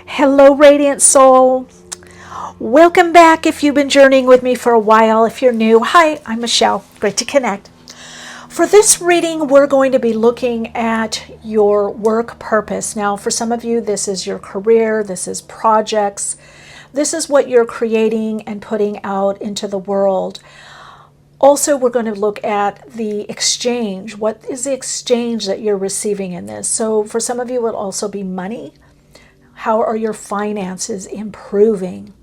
Hello, Radiant Soul. Welcome back if you've been journeying with me for a while. If you're new, hi, I'm Michele. Great to connect. For this reading, we're going to be looking at your work purpose. Now, for some of you, this is your career, this is projects, this is what you're creating and putting out into the world. Also, we're going to look at the exchange. What is the exchange that you're receiving in this? So, for some of you, it will also be money. How are your finances improving?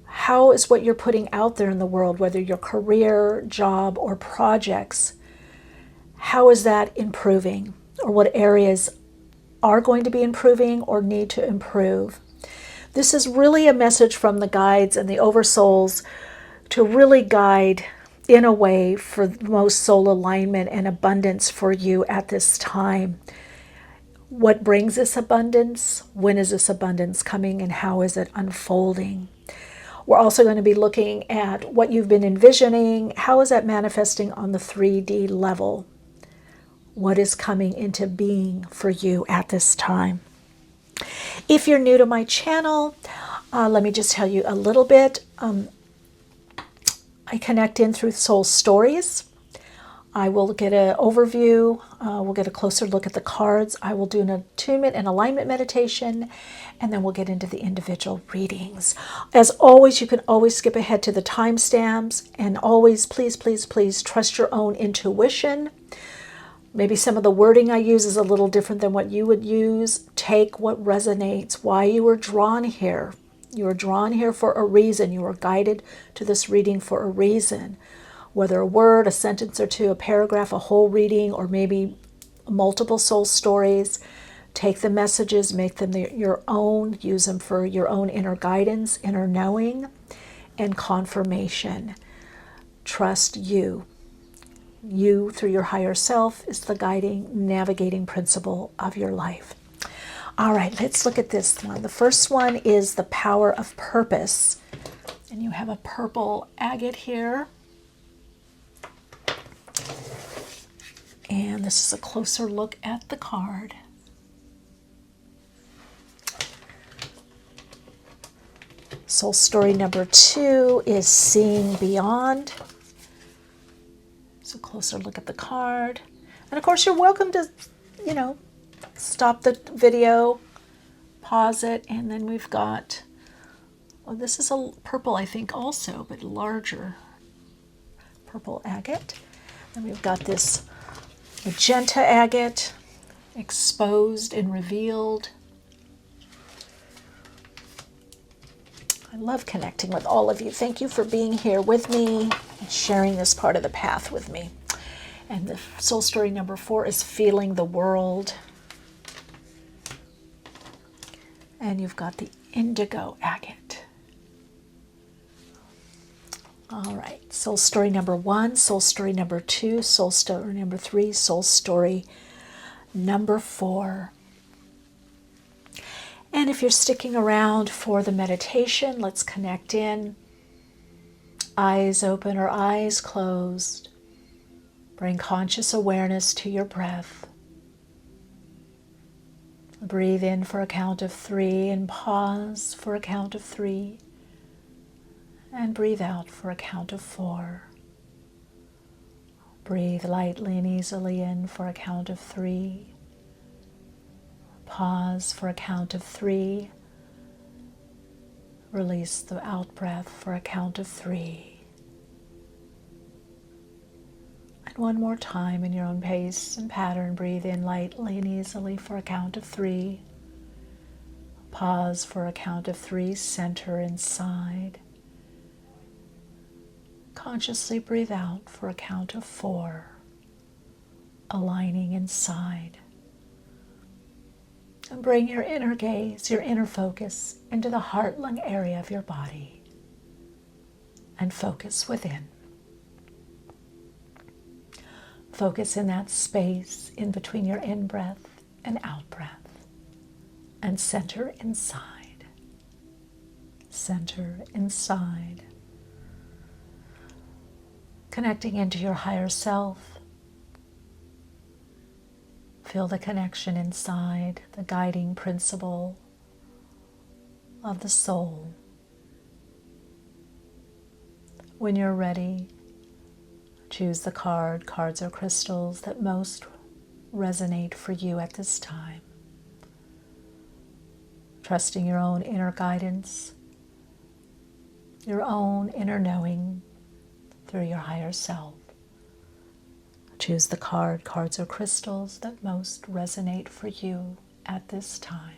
How is what you're putting out there in the world, whether your career, job, or projects, how is that improving? Or what areas are going to be improving or need to improve? This is really a message from the guides and the oversouls to really guide in a way for the most soul alignment and abundance for you at this time. What brings this abundance? When is this abundance coming and how is it unfolding? We're also going to be looking at what you've been envisioning. How is that manifesting on the 3D level? What is coming into being for you at this time? If you're new to my channel, let me just tell you a little bit. I connect in through soul stories. I will get an overview. We'll get a closer look at the cards. I will do an attunement and alignment meditation, and then we'll get into the individual readings. As always, you can always skip ahead to the timestamps, and always, please, please, please trust your own intuition. Maybe some of the wording I use is a little different than what you would use. Take what resonates, why you were drawn here. You were drawn here for a reason. You were guided to this reading for a reason. Whether a word, a sentence or two, a paragraph, a whole reading, or maybe multiple soul stories, take the messages, make them your own, use them for your own inner guidance, inner knowing, and confirmation. Trust you. You, through your higher self, is the guiding, navigating principle of your life. All right, let's look at this one. The first one is the power of purpose. And you have a purple agate here. And this is a closer look at the card. Soul story number 2 is Seeing Beyond. So closer look at the card. And of course, you're welcome to, stop the video, pause it, and then we've got, well, this is a purple, I think, also, but larger purple agate. Then we've got this magenta agate, exposed and revealed. I love connecting with all of you. Thank you for being here with me and sharing this part of the path with me. And the soul story number 4 is Feeling the World. And you've got the indigo agate. All right, soul story number 1, soul story number 2, soul story number 3, soul story number 4. And if you're sticking around for the meditation, let's connect in. Eyes open or eyes closed. Bring conscious awareness to your breath. Breathe in for a count of 3 and pause for a count of 3. And breathe out for a count of 4. Breathe lightly and easily in for a count of 3. Pause for a count of 3. Release the out breath for a count of 3. And one more time in your own pace and pattern, breathe in lightly and easily for a count of 3. Pause for a count of 3, center inside. Consciously breathe out for a count of 4, aligning inside. And bring your inner gaze, your inner focus into the heart-lung area of your body and focus within. Focus in that space in between your in-breath and out-breath and center inside. Center inside. Connecting into your higher self. Feel the connection inside, the guiding principle of the soul. When you're ready, choose the card, cards or crystals that most resonate for you at this time. Trusting your own inner guidance, your own inner knowing through your higher self. Choose the card, cards or crystals that most resonate for you at this time.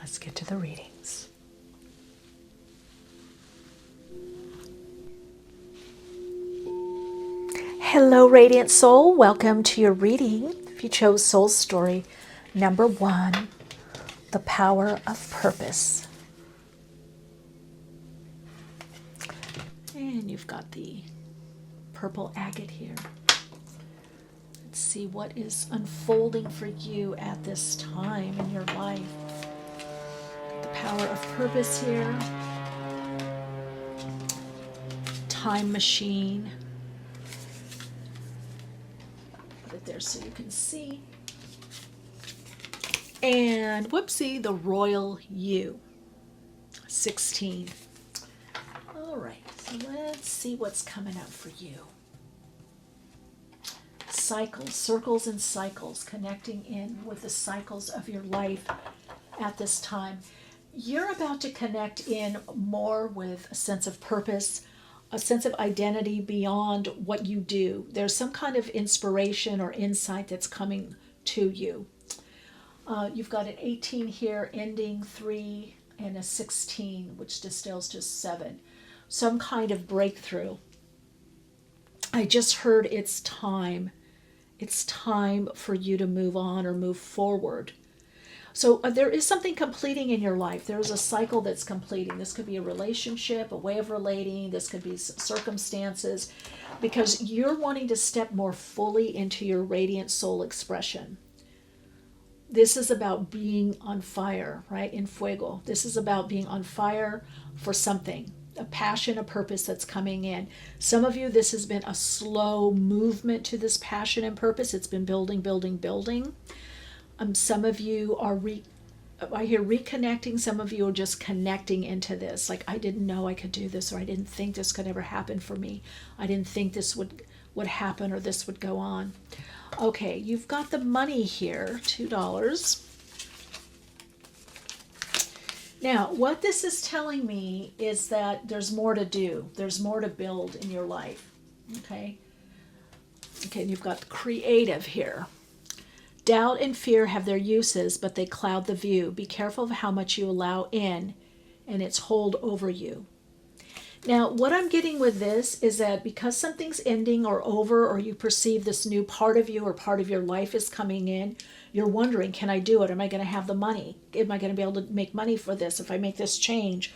Let's get to the readings. Hello, Radiant Soul. Welcome to your reading. If you chose Soul Story number 1, The Power of Purpose. And you've got the purple agate here. Let's see what is unfolding for you at this time in your life. The Power of Purpose here. Time Machine. Put it there so you can see. And whoopsie, the Royal You. 16. All right, so let's see what's coming up for you. Cycles, circles and cycles, connecting in with the cycles of your life at this time. You're about to connect in more with a sense of purpose, a sense of identity beyond what you do. There's some kind of inspiration or insight that's coming to you. You've got an 18 here, ending 3, and a 16, which distills to 7. Some kind of breakthrough. I just heard it's time. It's time for you to move on or move forward. So there is something completing in your life. There is a cycle that's completing. This could be a relationship, a way of relating. This could be circumstances, because you're wanting to step more fully into your radiant soul expression. This is about being on fire, right? In fuego. This is about being on fire for something, a passion, a purpose that's coming in. Some of you, this has been a slow movement to this passion and purpose. It's been building, building, building. Some of you are I hear reconnecting. Some of you are just connecting into this. Like, I didn't know I could do this, or I didn't think this could ever happen for me. I didn't think this would happen, or this would go on. Okay, you've got the money here, $2. Now, what this is telling me is that there's more to do. There's more to build in your life. Okay, and you've got the creative here. Doubt and fear have their uses, but they cloud the view. Be careful of how much you allow in and its hold over you. Now, what I'm getting with this is that because something's ending or over, or you perceive this new part of you or part of your life is coming in, you're wondering, can I do it? Am I going to have the money? Am I going to be able to make money for this if I make this change?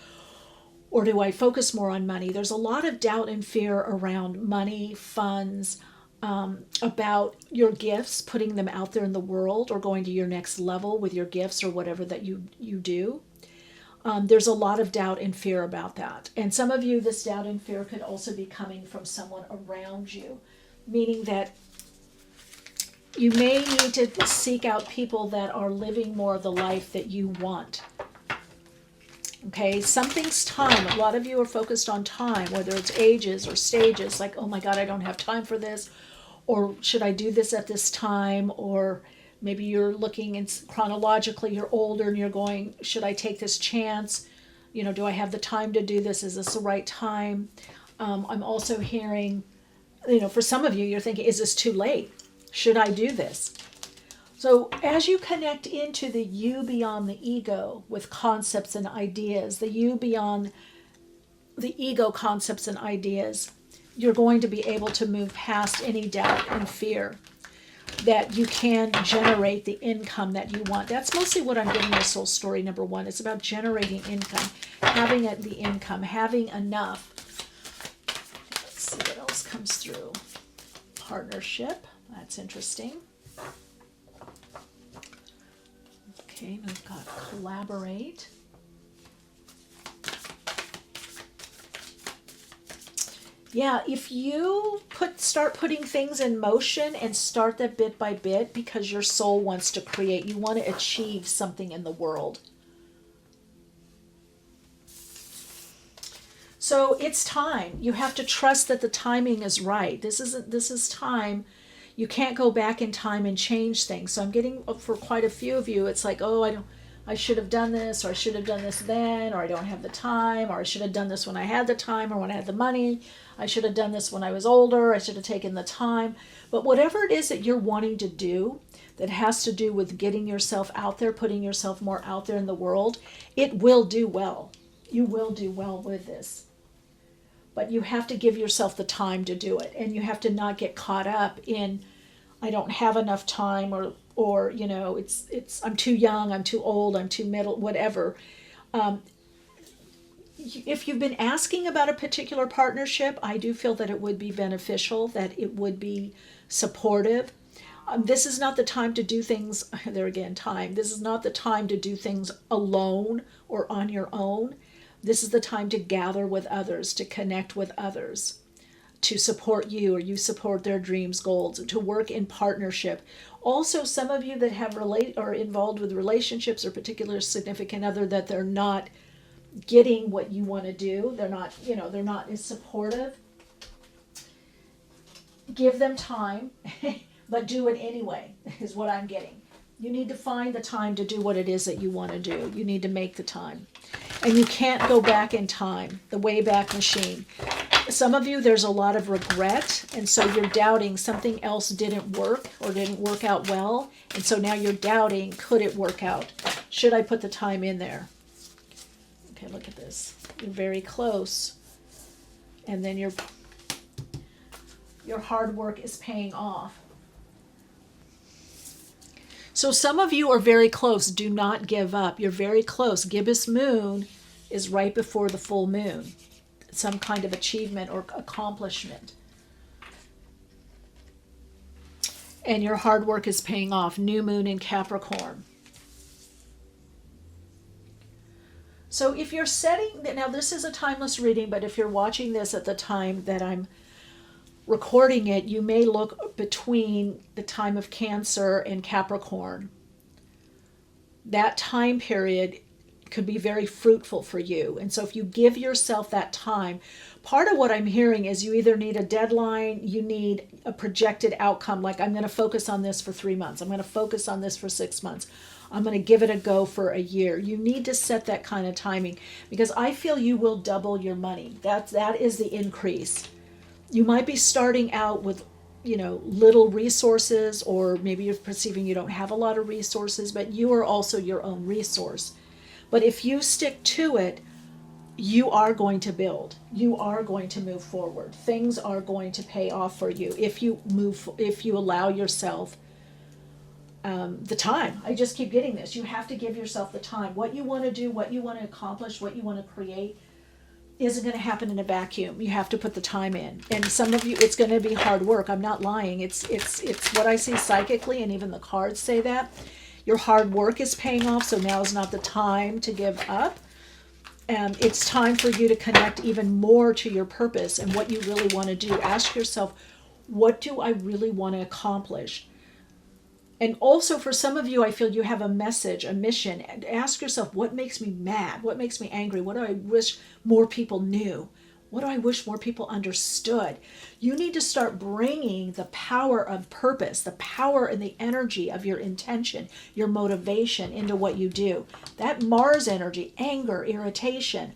Or do I focus more on money? There's a lot of doubt and fear around money, funds, about your gifts, putting them out there in the world, or going to your next level with your gifts or whatever that you do. There's a lot of doubt and fear about that. And some of you, this doubt and fear could also be coming from someone around you, meaning that you may need to seek out people that are living more of the life that you want. Okay, something's time. A lot of you are focused on time, whether it's ages or stages, like, oh my God, I don't have time for this, or should I do this at this time, or maybe you're looking and chronologically you're older and you're going, should I take this chance? You know, do I have the time to do this? Is this the right time? I'm also hearing, for some of you, you're thinking, is this too late? Should I do this? So as you connect into the you beyond the ego with concepts and ideas, the you beyond the ego concepts and ideas, you're going to be able to move past any doubt and fear, that you can generate the income that you want. That's mostly what I'm getting with Soul Story number 1. It's about generating income, having the income, having enough. Let's see what else comes through. Partnership, that's interesting. Okay, we've got collaborate. Yeah, if you start putting things in motion and start that bit by bit because your soul wants to create, you want to achieve something in the world. So it's time. You have to trust that the timing is right. This is time. You can't go back in time and change things. So I'm getting, for quite a few of you, it's like, oh, I should have done this, or I should have done this then, or I don't have the time, or I should have done this when I had the time, or when I had the money. I should have done this when I was older. I should have taken the time. But whatever it is that you're wanting to do that has to do with getting yourself out there, putting yourself more out there in the world, it will do well. You will do well with this. But you have to give yourself the time to do it, and you have to not get caught up in, I don't have enough time, or it's I'm too young, I'm too old, I'm too middle, whatever. If you've been asking about a particular partnership, I do feel that it would be beneficial, that it would be supportive. This is not the time to do things, there again, time. This is not the time to do things alone or on your own. This is the time to gather with others, to connect with others, to support you, or you support their dreams, goals, to work in partnership. Also, some of you that have are involved with relationships or particular significant other, that they're not getting what you want to do. They're not as supportive. Give them time, but do it anyway, is what I'm getting. You need to find the time to do what it is that you want to do. You need to make the time. And you can't go back in time, the Wayback Machine. Some of you, there's a lot of regret, and so you're doubting something else didn't work or didn't work out well, and so now you're doubting, could it work out? Should I put the time in there? Okay, look at this. You're very close, and then your hard work is paying off. So some of you are very close. Do not give up. You're very close. Gibbous moon is right before the full moon. Some kind of achievement or accomplishment. And your hard work is paying off. New moon in Capricorn. So if you're setting, now this is a timeless reading, but if you're watching this at the time that I'm recording it, you may look between the time of Cancer and Capricorn. That time period could be very fruitful for you. And so if you give yourself that time, part of what I'm hearing is you either need a deadline, you need a projected outcome, like I'm going to focus on this for 3 months, I'm going to focus on this for 6 months, I'm going to give it a go for a year. You need to set that kind of timing, because I feel you will double your money. That is the increase. You might be starting out with, little resources, or maybe you're perceiving you don't have a lot of resources, but you are also your own resource. But if you stick to it, you are going to build. You are going to move forward. Things are going to pay off for you if you allow yourself the time. I just keep getting this. You have to give yourself the time. What you want to do, what you want to accomplish, what you want to create isn't going to happen in a vacuum. You have to put the time in. And some of you, it's going to be hard work. I'm not lying. It's what I see psychically, and even the cards say that. Your hard work is paying off, so now is not the time to give up. It's time for you to connect even more to your purpose and what you really want to do. Ask yourself, what do I really want to accomplish? And also for some of you, I feel you have a message, a mission. And ask yourself, what makes me mad? What makes me angry? What do I wish more people knew? What do I wish more people understood? You need to start bringing the power of purpose, the power and the energy of your intention, your motivation into what you do. That Mars energy, anger, irritation,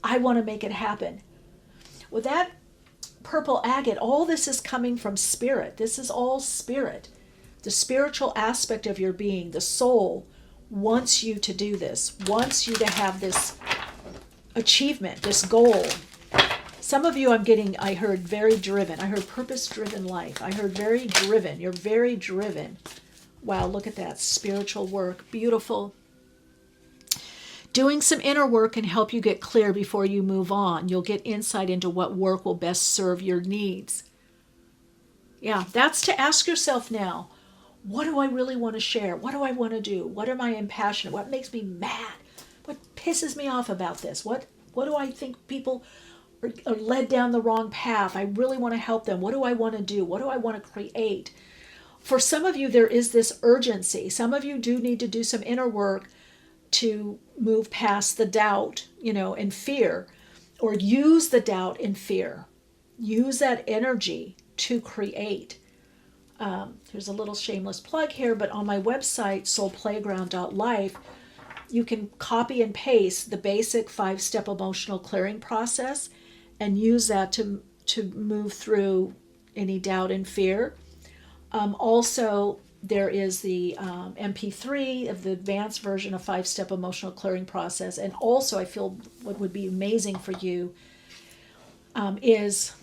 I want to make it happen. With that purple agate, all this is coming from spirit. This is all spirit. The spiritual aspect of your being, the soul, wants you to do this, wants you to have this achievement, this goal. Some of you I heard very driven. I heard purpose-driven life. I heard very driven. You're very driven. Wow, look at that. Spiritual work. Beautiful. Doing some inner work can help you get clear before you move on. You'll get insight into what work will best serve your needs. Yeah, that's to ask yourself now, what do I really want to share? What do I want to do? What am I impassioned? What makes me mad? What pisses me off about this? What do I think people or led down the wrong path. I really want to help them. What do I want to do? What do I want to create? For some of you, there is this urgency. Some of you do need to do some inner work to move past the doubt, and fear, or use the doubt and fear. Use that energy to create. Here's a little shameless plug here, but on my website, soulplayground.life, you can copy and paste the basic 5-step emotional clearing process and use that to move through any doubt and fear. Also, there is the MP3 of the advanced version of 5-step emotional clearing process. And also, I feel what would be amazing for you is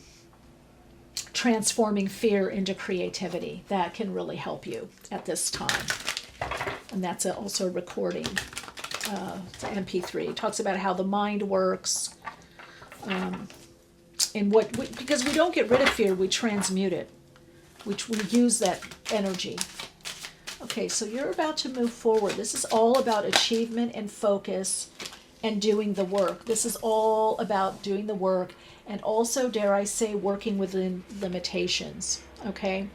transforming fear into creativity. That can really help you at this time. And that's also a recording. It's an MP3. It talks about how the mind works. And because we don't get rid of fear, we transmute it. We use that energy. Okay, so you're about to move forward. This is all about achievement and focus and doing the work. This is all about doing the work and also, dare I say, working within limitations, okay?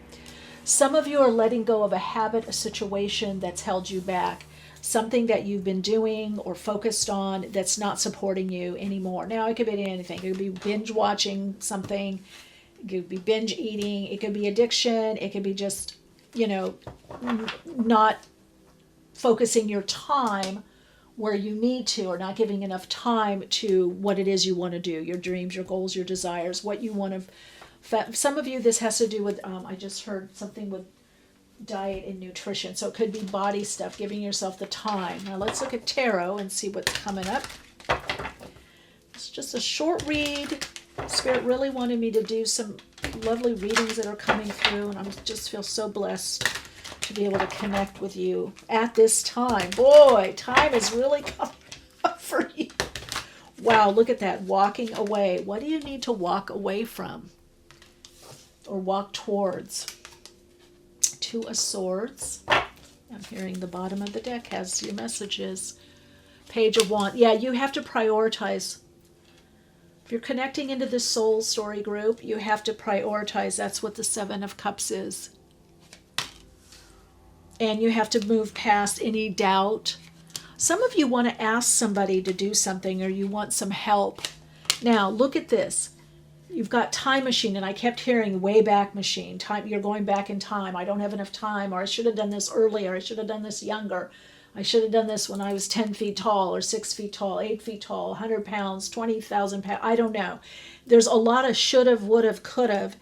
Some of you are letting go of a habit, a situation that's held you back, something that you've been doing or focused on that's not supporting you anymore. Now, it could be anything. It could be binge watching something. It could be binge eating. It could be addiction. It could be just, not focusing your time where you need to, or not giving enough time to what it is you want to do, your dreams, your goals, your desires, what you want to. Some of you, this has to do with, I just heard something with diet and nutrition. So it could be body stuff, giving yourself the time. Now let's look at tarot and see what's coming up. It's just a short read. Spirit really wanted me to do some lovely readings that are coming through, and I just feel so blessed to be able to connect with you at this time. Boy, time is really coming up for you. Wow, look at that. Walking away. What do you need to walk away from or walk towards? 2 of Swords. I'm hearing the bottom of the deck has your messages. Page of Wands. Yeah, you have to prioritize. If you're connecting into this soul story group, you have to prioritize. That's what the 7 of Cups is. And you have to move past any doubt. Some of you want to ask somebody to do something, or you want some help. Now, look at this. You've got time machine, and I kept hearing way back machine. Time, you're going back in time. I don't have enough time, or I should have done this earlier. I should have done this younger. I should have done this when I was 10 feet tall, or 6 feet tall, 8 feet tall, 100 pounds, 20,000 pounds. I don't know. There's a lot of should have, would have, could have,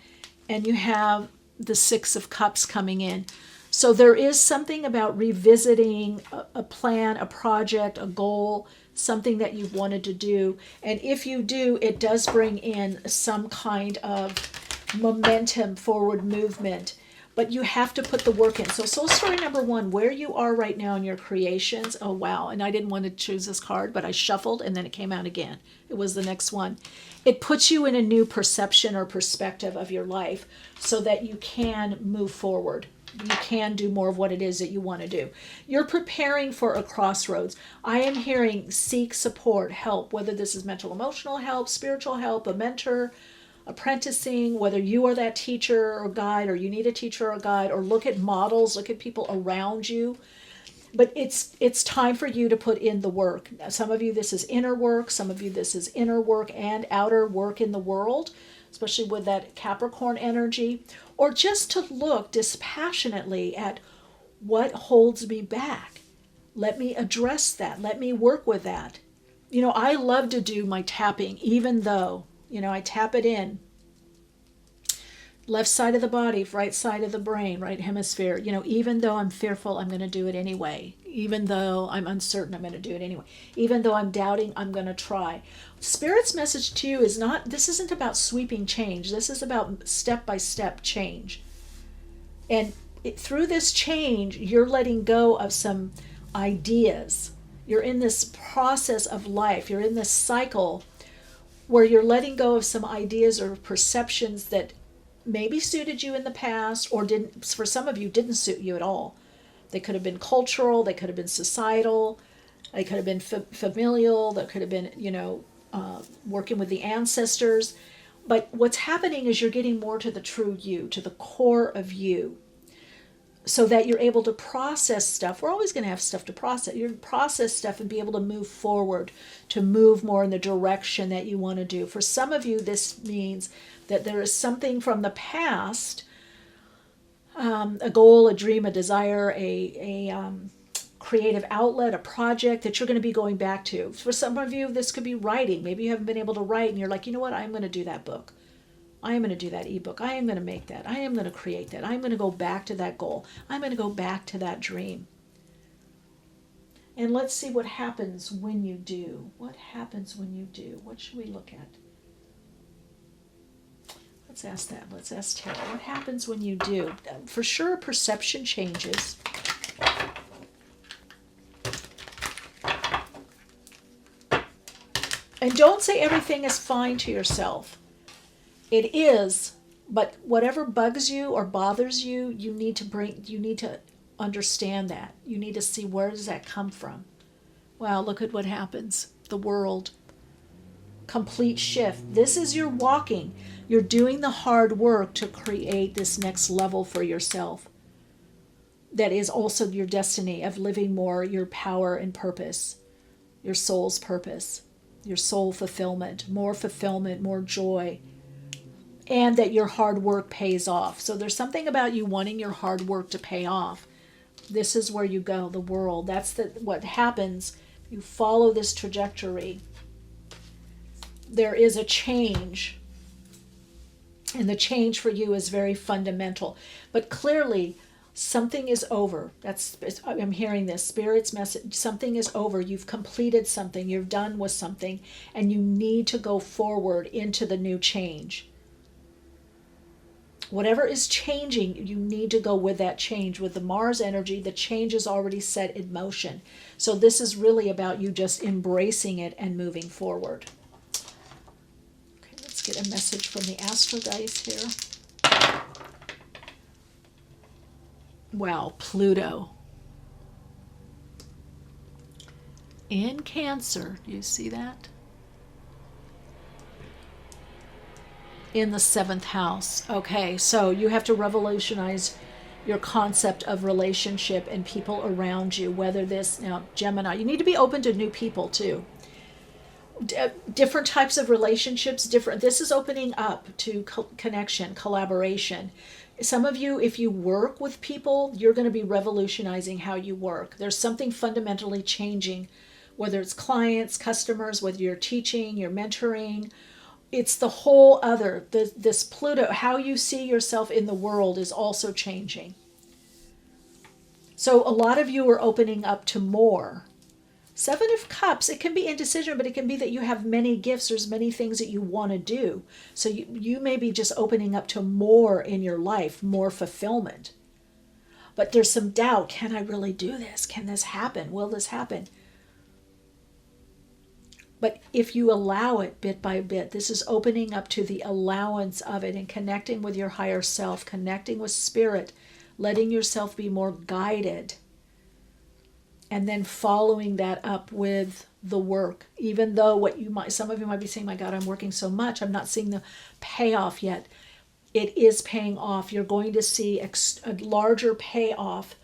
and you have the 6 of Cups coming in. So there is something about revisiting a plan, a project, a goal, something that you've wanted to do. And if you do, it does bring in some kind of momentum, forward movement. But you have to put the work in. So soul story number 1, where you are right now in your creations. Oh, wow. And I didn't want to choose this card, but I shuffled and then it came out again. It was the next one. It puts you in a new perception or perspective of your life so that you can move forward. You can do more of what it is that you want to do. You're preparing for a crossroads. I am hearing seek support, help, whether this is mental, emotional help, spiritual help, a mentor, apprenticing, whether you are that teacher or guide, or you need a teacher or guide, or look at models, look at people around you. But it's time for you to put in the work. Some of you, this is inner work. Some of you, this is inner work and outer work in the world, especially with that Capricorn energy, or just to look dispassionately at what holds me back. Let me address that. Let me work with that. I love to do my tapping, even though, I tap it in. Left side of the body, right side of the brain, right hemisphere. Even though I'm fearful, I'm going to do it anyway. Even though I'm uncertain, I'm going to do it anyway. Even though I'm doubting, I'm going to try. Spirit's message to you is this isn't about sweeping change. This is about step-by-step change. And through this change, you're letting go of some ideas. You're in this process of life. You're in this cycle where you're letting go of some ideas or perceptions that maybe suited you in the past, or didn't. For some of you, didn't suit you at all. They could have been cultural, they could have been societal, they could have been familial, that could have been, working with the ancestors. But what's happening is you're getting more to the true you, to the core of you, so that you're able to process stuff. We're always going to have stuff to process. You process stuff and be able to move forward, to move more in the direction that you want to do. For some of you, this means that there is something from the past, a goal, a dream, a desire, a creative outlet, a project that you're going to be going back to. For some of you, this could be writing. Maybe you haven't been able to write and you're like, you know what, I'm going to do that book. I am going to do that ebook. I am going to make that. I am going to create that. I'm going to go back to that goal. I'm going to go back to that dream. And let's see what happens when you do. What happens when you do? What should we look at? Let's ask that. Let's ask Tara. What happens when you do? For sure, perception changes. And don't say everything is fine to yourself. It is, but whatever bugs you or bothers you, you need to understand that. You need to see, where does that come from? Wow, look at what happens. The world. Complete shift. This is your walking. You're doing the hard work to create this next level for yourself. That is also your destiny of living more your power and purpose, your soul's purpose, your soul fulfillment, more joy. And that your hard work pays off. So there's something about you wanting your hard work to pay off. This is where you go, the world. That's what happens. You follow this trajectory. There is a change. And the change for you is very fundamental. But clearly, something is over. I'm hearing this. Spirit's message. Something is over. You've completed something. You're done with something. And you need to go forward into the new change. Whatever is changing, you need to go with that change. With the Mars energy, the change is already set in motion. So this is really about you just embracing it and moving forward. Okay, let's get a message from the Astro Dice here. Wow, Pluto. In Cancer, do you see that? In the 7th house. Okay, so you have to revolutionize your concept of relationship and people around you, whether this, now Gemini, you need to be open to new people too. Different types of relationships, this is opening up to connection, collaboration. Some of you, if you work with people, you're going to be revolutionizing how you work. There's something fundamentally changing, whether it's clients, customers, whether you're teaching, you're mentoring. It's the whole other, this Pluto, how you see yourself in the world is also changing. So a lot of you are opening up to more. 7 of Cups, it can be indecision, but it can be that you have many gifts. There's many things that you want to do. So you may be just opening up to more in your life, more fulfillment. But there's some doubt. Can I really do this? Can this happen? Will this happen? But if you allow it bit by bit, this is opening up to the allowance of it and connecting with your higher self, connecting with spirit, letting yourself be more guided, and then following that up with the work. Even though some of you might be saying, my God, I'm working so much, I'm not seeing the payoff yet. It is paying off. You're going to see a larger payoff.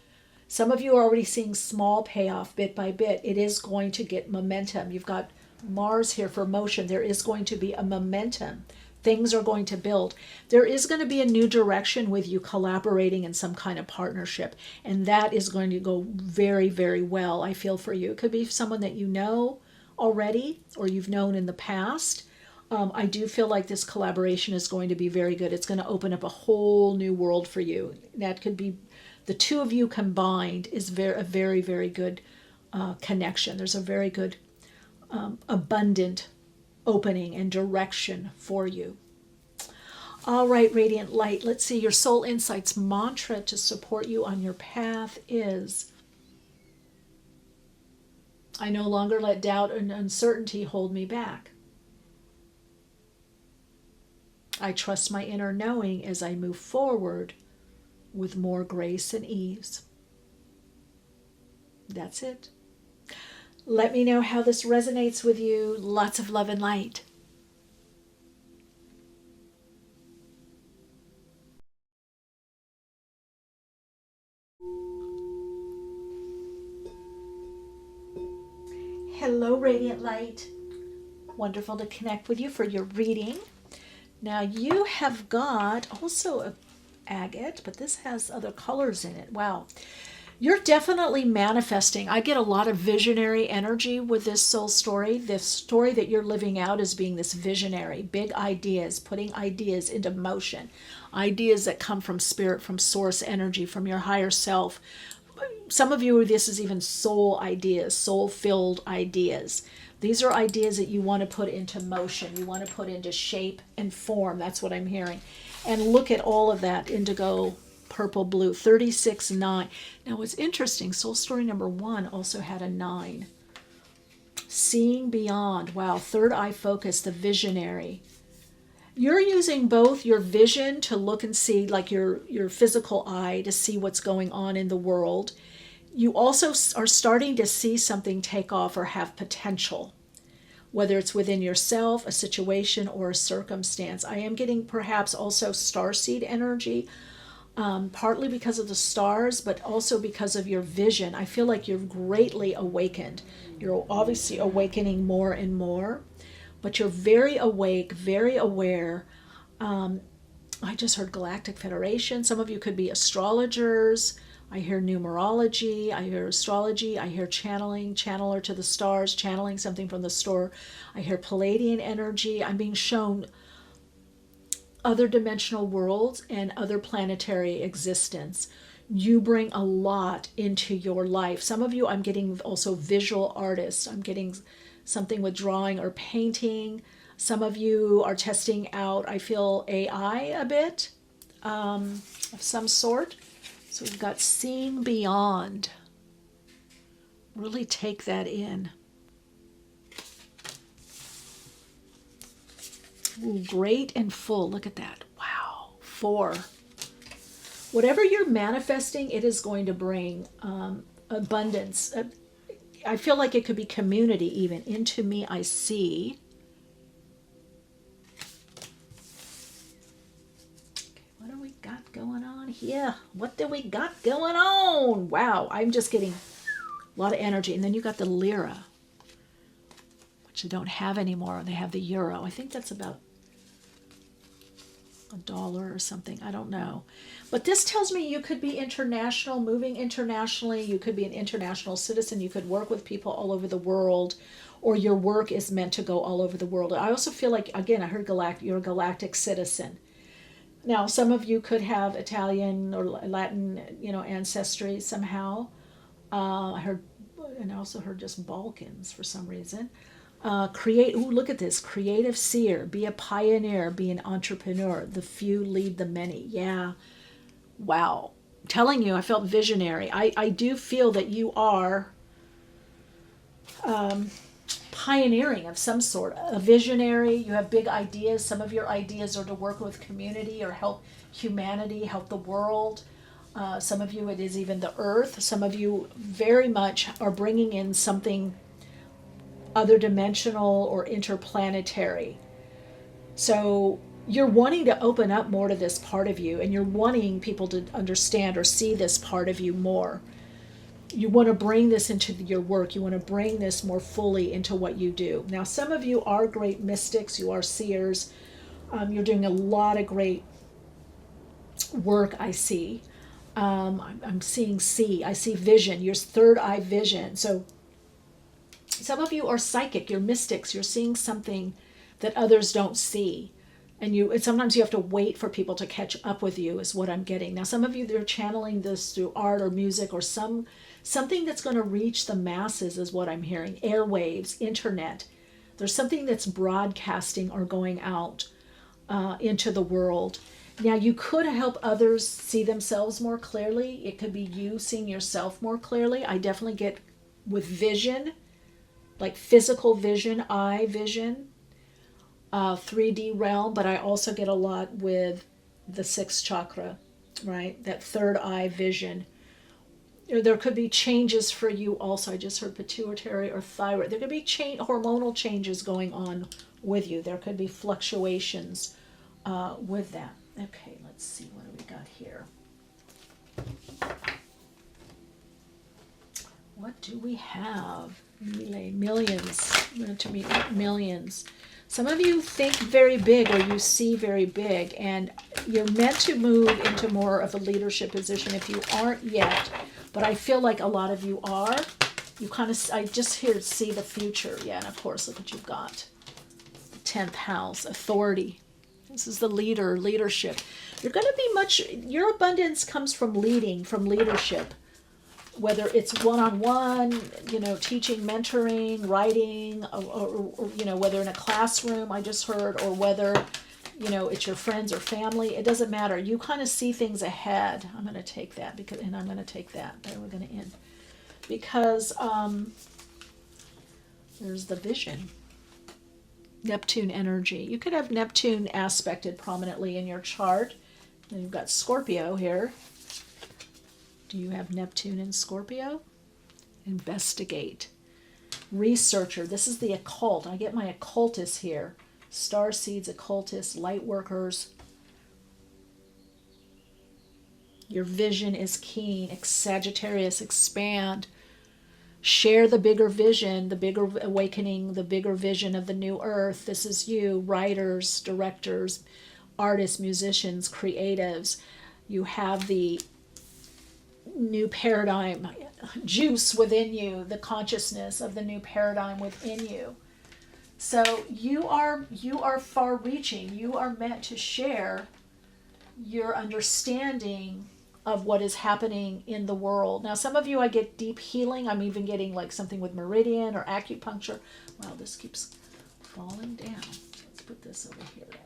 Some of you are already seeing small payoff bit by bit. It is going to get momentum. You've got Mars here for motion. There is going to be a momentum. Things are going to build. There is going to be a new direction with you collaborating in some kind of partnership. And that is going to go very, very well, I feel, for you. It could be someone that you know already or you've known in the past. I do feel like this collaboration is going to be very good. It's going to open up a whole new world for you. That could be the two of you combined is a very, very good connection. There's a very good abundant opening and direction for you. All right, Radiant Light, let's see. Your Soul Insights mantra to support you on your path is, I no longer let doubt and uncertainty hold me back. I trust my inner knowing as I move forward with more grace and ease. That's it. Let me know how this resonates with you. Lots of love and light. Hello, Radiant Light. Wonderful to connect with you for your reading. Now you have got also a agate, but this has other colors in it. Wow. You're definitely manifesting. I get a lot of visionary energy with this soul story. The story that you're living out is being this visionary, big ideas, putting ideas into motion, ideas that come from spirit, from source energy, from your higher self. Some of you, this is even soul ideas, soul-filled ideas. These are ideas that you want to put into motion. You want to put into shape and form. That's what I'm hearing. And look at all of that indigo, purple, blue, 36, 9. Now, what's interesting, soul story number 1 also had a 9. Seeing beyond. Wow, third eye focus, the visionary. You're using both your vision to look and see, like your physical eye, to see what's going on in the world. You also are starting to see something take off or have potential, whether it's within yourself, a situation, or a circumstance. I am getting perhaps also starseed energy, partly because of the stars, but also because of your vision. I feel like you're greatly awakened. You're obviously awakening more and more, but you're very awake, very aware. I just heard Galactic Federation. Some of you could be astrologers. I hear numerology. I hear astrology. I hear channeling, channeler to the stars, channeling something from the store. I hear Palladian energy. I'm being shown other dimensional worlds and other planetary existence. You bring a lot into your life. Some of you, I'm getting also visual artists. I'm getting something with drawing or painting. Some of you are testing out, I feel, AI a bit of some sort. So we've got seeing beyond. Really take that in. Ooh, great and full. Look at that. Wow. 4. Whatever you're manifesting, it is going to bring abundance. I feel like it could be community even. Into me I see. What do we got going on here? What do we got going on? Wow, I'm just getting a lot of energy. And then you got the lira, which they don't have anymore. They have the euro. I think that's about $1 or something. I don't know. But this tells me you could be international, moving internationally. You could be an international citizen. You could work with people all over the world, or your work is meant to go all over the world. I also feel like, again, I heard you're a galactic citizen. Now, some of you could have Italian or Latin, ancestry somehow. I heard, and I also heard just Balkans for some reason. Look at this. Creative seer. Be a pioneer. Be an entrepreneur. The few lead the many. Yeah. Wow. I'm telling you, I felt visionary. I do feel that you are pioneering of some sort. A visionary. You have big ideas. Some of your ideas are to work with community or help humanity, help the world. Some of you, it is even the earth. Some of you very much are bringing in something other dimensional or interplanetary. So you're wanting to open up more to this part of you, and you're wanting people to understand or see this part of you more. You want to bring this into your work. You want to bring this more fully into what you do. Now, some of you are great mystics. You are seers. You're doing a lot of great work, I see. I'm seeing I see vision, your third eye vision. So some of you are psychic, you're mystics, you're seeing something that others don't see. And sometimes you have to wait for people to catch up with you, is what I'm getting. Now, some of you, they're channeling this through art or music or something that's going to reach the masses, is what I'm hearing. Airwaves, internet. There's something that's broadcasting or going out into the world. Now, you could help others see themselves more clearly. It could be you seeing yourself more clearly. I definitely get with vision, like physical vision, eye vision, 3D realm, but I also get a lot with the 6th chakra, right? That third eye vision. there could be changes for you also. I just heard pituitary or thyroid. There could be hormonal changes going on with you. There could be fluctuations with that. Okay, let's see, what do we got here? What do we have? Millions. I'm going to meet millions. Some of you think very big, or you see very big, and you're meant to move into more of a leadership position if you aren't yet. But I feel like a lot of you are. You kind of, I just here see the future. Yeah, and of course, look what you've got. 10th house, authority. This is the leadership. You're going to be much, your abundance comes from leading, from leadership. Whether it's one-on-one, teaching, mentoring, writing, or whether in a classroom, I just heard, or whether, it's your friends or family, it doesn't matter. You kind of see things ahead. I'm going to take that, and I'm going to take that. There, we're going to end. Because there's the vision. Neptune energy. You could have Neptune aspected prominently in your chart. And you've got Scorpio here. Do you have Neptune in Scorpio? Investigate. Researcher. This is the occult. I get my occultists here. Star seeds, occultists, light workers. Your vision is keen. Sagittarius, expand. Share the bigger vision, the bigger awakening, the bigger vision of the new earth. This is you, writers, directors, artists, musicians, creatives. You have the new paradigm juice within you, the consciousness of the new paradigm within you. So you are far reaching. You are meant to share your understanding of what is happening in the world. Now, some of you, I get deep healing. I'm even getting like something with meridian or acupuncture. Wow, this keeps falling down. Let's put this over here then.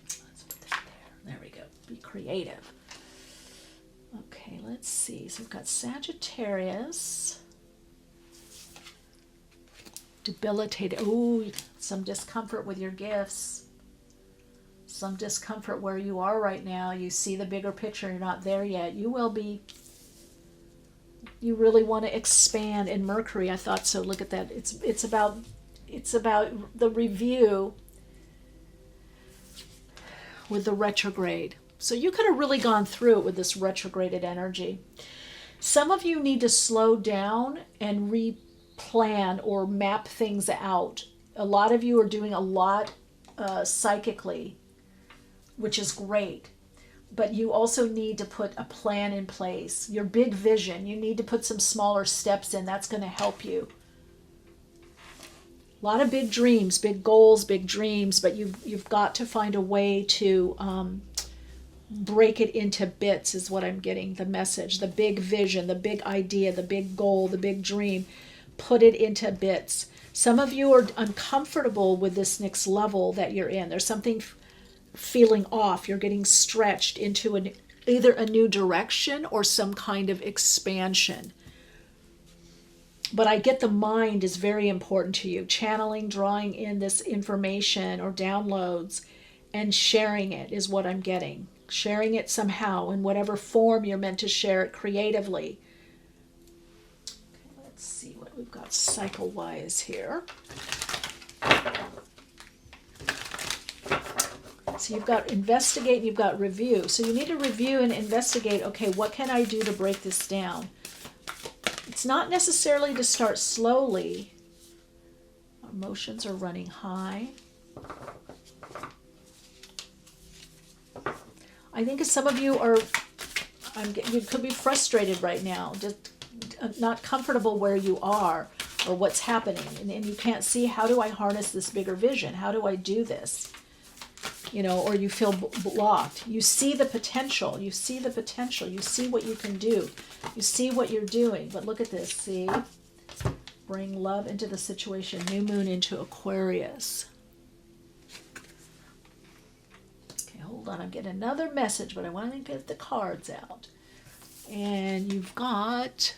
Let's put that there. There we go. Be creative. Okay, let's see. So we've got Sagittarius. Debilitated. Ooh, some discomfort with your gifts. Some discomfort where you are right now. You see the bigger picture. You're not there yet. You will be. You really want to expand in Mercury. I thought so. Look at that. It's about the review with the retrograde. So you could have really gone through it with this retrograded energy. Some of you need to slow down and replan or map things out. A lot of you are doing a lot psychically, which is great. But you also need to put a plan in place. Your big vision, you need to put some smaller steps in. That's going to help you. A lot of big dreams, big goals, big dreams, but you've got to find a way to break it into bits is what I'm getting, the message, the big vision, the big idea, the big goal, the big dream. Put it into bits. Some of you are uncomfortable with this next level that you're in. There's something feeling off. You're getting stretched into either a new direction or some kind of expansion. But I get the mind is very important to you. Channeling, drawing in this information or downloads and sharing it is what I'm getting. Sharing it somehow in whatever form you're meant to share it creatively. Okay, let's see what we've got cycle-wise here. So you've got investigate and you've got review. So you need to review and investigate, okay, what can I do to break this down? It's not necessarily to start slowly. Emotions are running high. I think some of you are, you could be frustrated right now, just not comfortable where you are or what's happening. And you can't see, how do I harness this bigger vision? How do I do this? Or you feel blocked. You see the potential. You see the potential. You see what you can do. You see what you're doing. But look at this, see? Bring love into the situation. New moon into Aquarius. Okay, hold on. I'm getting another message, but I want to get the cards out. And you've got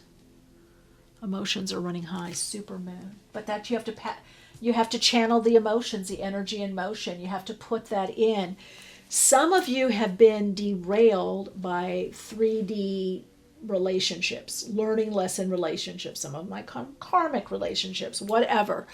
emotions are running high, super moon. But that you have to channel the emotions, the energy in motion. You have to put that in. Some of you have been derailed by 3D relationships, learning lesson relationships, some of my karmic relationships, whatever.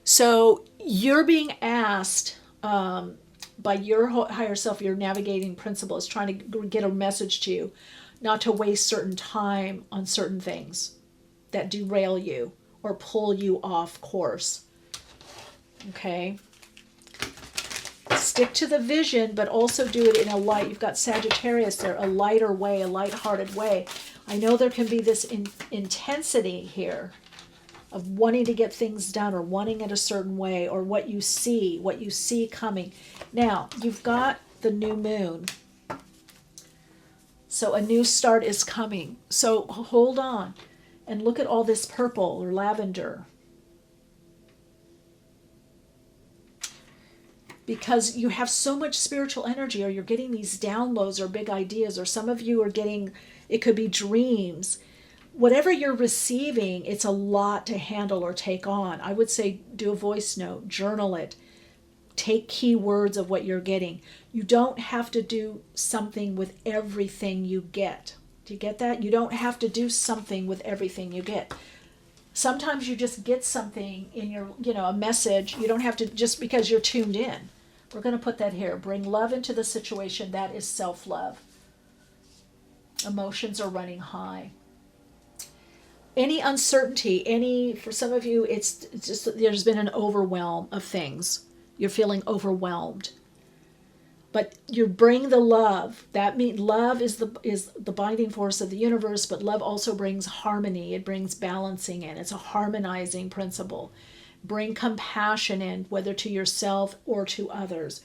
So you're being asked by your higher self, your navigating principle is trying to get a message to you, not to waste certain time on certain things that derail you or pull you off course. Okay? Stick to the vision, but also do it in a light. You've got Sagittarius there, a lighter way, a lighthearted way. I know there can be this intensity here of wanting to get things done or wanting it a certain way, or what you see coming. Now, you've got the new moon. So a new start is coming. So hold on and look at all this purple or lavender. Because you have so much spiritual energy, or you're getting these downloads or big ideas, or some of you are getting, it could be dreams. Whatever you're receiving, it's a lot to handle or take on. I would say do a voice note, journal it, take key words of what you're getting. You don't have to do something with everything you get. Do you get that? You don't have to do something with everything you get. Sometimes you just get something in your, a message. You don't have to, just because you're tuned in. We're going to put that here. Bring love into the situation. That is self-love. Emotions are running high. Any uncertainty, for some of you, it's just, there's been an overwhelm of things. You're feeling overwhelmed. But you bring the love. That means love is the binding force of the universe, but love also brings harmony. It brings balancing in. It's a harmonizing principle. Bring compassion in, whether to yourself or to others.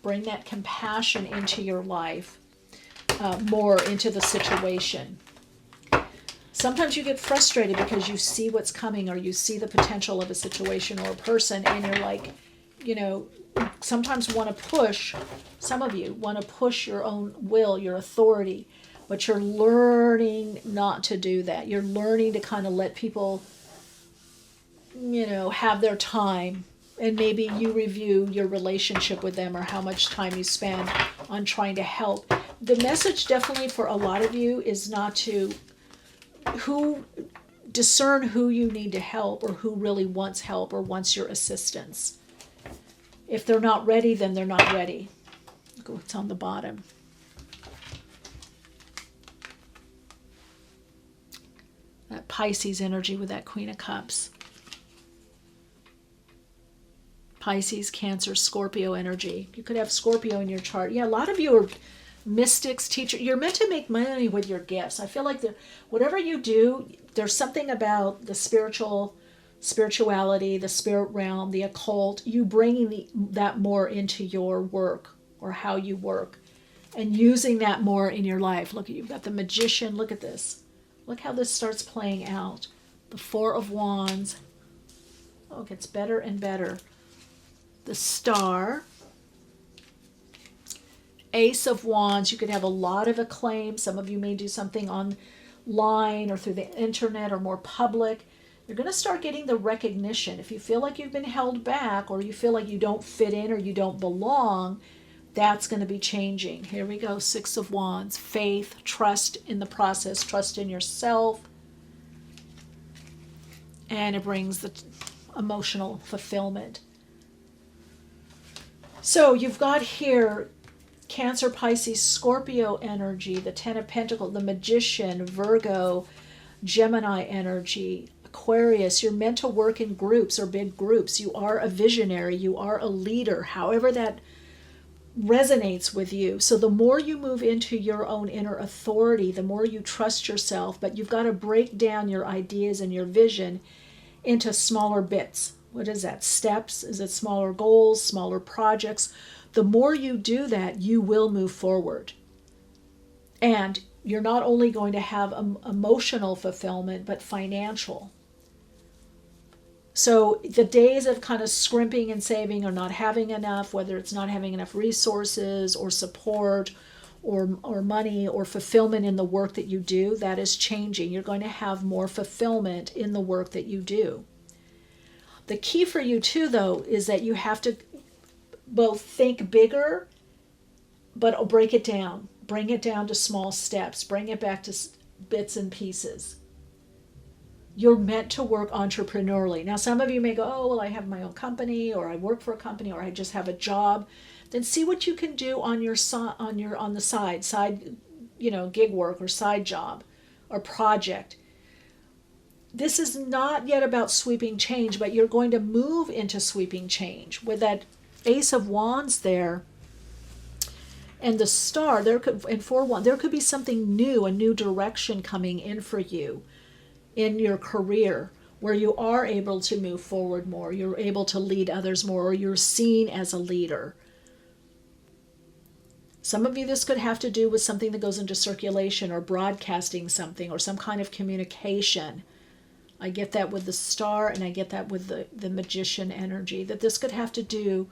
Bring that compassion into your life, more into the situation. Sometimes you get frustrated because you see what's coming, or you see the potential of a situation or a person, and you're like, sometimes want to push, some of you want to push your own will, your authority, but you're learning not to do that. You're learning to kind of let people, have their time, and maybe you review your relationship with them or how much time you spend on trying to help. The message definitely for a lot of you is not to discern who you need to help, or who really wants help or wants your assistance. If they're not ready, then they're not ready. Look what's on the bottom. That Pisces energy with that Queen of Cups. Pisces, Cancer, Scorpio energy. You could have Scorpio in your chart. Yeah, a lot of you are mystics, teachers. You're meant to make money with your gifts. I feel like whatever you do, there's something about the spirituality, the spirit realm, the occult, you bringing that more into your work or how you work, and using that more in your life. Look, you've got the Magician. Look at this. Look how this starts playing out. The Four of Wands. Oh, it gets better and better. The Star. Ace of Wands. You could have a lot of acclaim. Some of you may do something online or through the internet or more public. You're going to start getting the recognition. If you feel like you've been held back, or you feel like you don't fit in or you don't belong, that's going to be changing. Here we go. Six of Wands. Faith, trust in the process, trust in yourself. And it brings the emotional fulfillment. So you've got here Cancer, Pisces, Scorpio energy, the Ten of Pentacles, the Magician, Virgo, Gemini energy, Aquarius. You're meant to work in groups or big groups. You are a visionary. You are a leader, however that resonates with you. So the more you move into your own inner authority, the more you trust yourself, but you've got to break down your ideas and your vision into smaller bits. What is that? Steps? Is it smaller goals, smaller projects? The more you do that, you will move forward. And you're not only going to have emotional fulfillment, but financial. So the days of kind of scrimping and saving or not having enough, whether it's not having enough resources or support or money or fulfillment in the work that you do, that is changing. You're going to have more fulfillment in the work that you do. The key for you too, though, is that you have to both think bigger, but break it down. Bring it down to small steps. Bring it back to bits and pieces. You're meant to work entrepreneurially. Now, some of you may go, oh, well, I have my own company, or I work for a company, or I just have a job. Then see what you can do on the side, gig work or side job or project. This is not yet about sweeping change, but you're going to move into sweeping change. With that Ace of Wands there and the Star, there could be something new, a new direction coming in for you in your career, where you are able to move forward more, you're able to lead others more, or you're seen as a leader. Some of you, this could have to do with something that goes into circulation or broadcasting something or some kind of communication. I get that with the Star, and I get that with the Magician energy, that this could have to do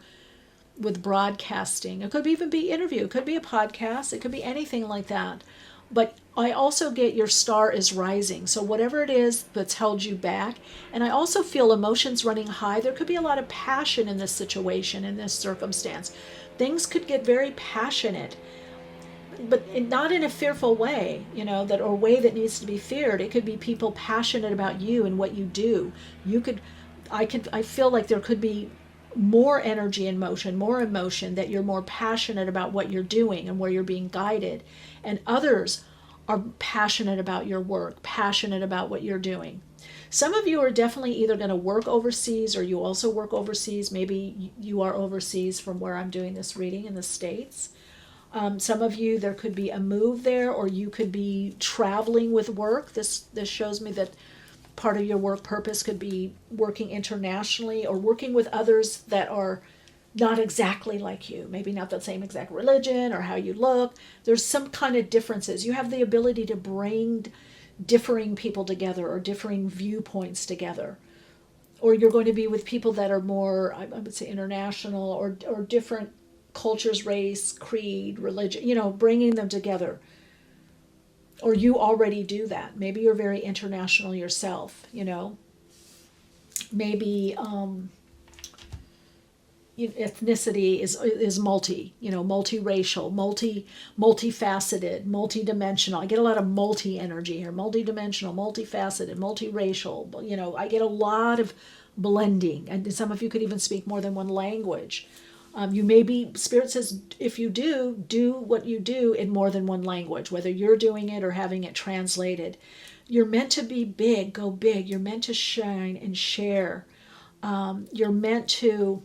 with broadcasting. It could even be interview. It could be a podcast. It could be anything like that. But I also get your Star is rising. So whatever it is that's held you back. And I also feel emotions running high. There could be a lot of passion in this situation, in this circumstance. Things could get very passionate, but not in a fearful way, that or way that needs to be feared. It could be people passionate about you and what you do. I feel like there could be more energy in motion, more emotion, that you're more passionate about what you're doing and where you're being guided. And others are passionate about your work, passionate about what you're doing. Some of you are definitely either going to work overseas, or you also work overseas. Maybe you are overseas from where I'm doing this reading in the States. Some of you, there could be a move there, or you could be traveling with work. This shows me that part of your work purpose could be working internationally or working with others that are not exactly like you, maybe not the same exact religion or how you look. There's some kind of differences. You have the ability to bring differing people together or differing viewpoints together. Or you're going to be with people that are more, I would say, international or different cultures, race, creed, religion, bringing them together. Or you already do that. Maybe you're very international yourself, Maybe ethnicity is multiracial, multifaceted, multidimensional. I get a lot of multi energy here, multidimensional, multifaceted, multiracial. I get a lot of blending, and some of you could even speak more than one language. Spirit says, if you do what you do in more than one language, whether you're doing it or having it translated. You're meant to be big, go big. You're meant to shine and share. You're meant to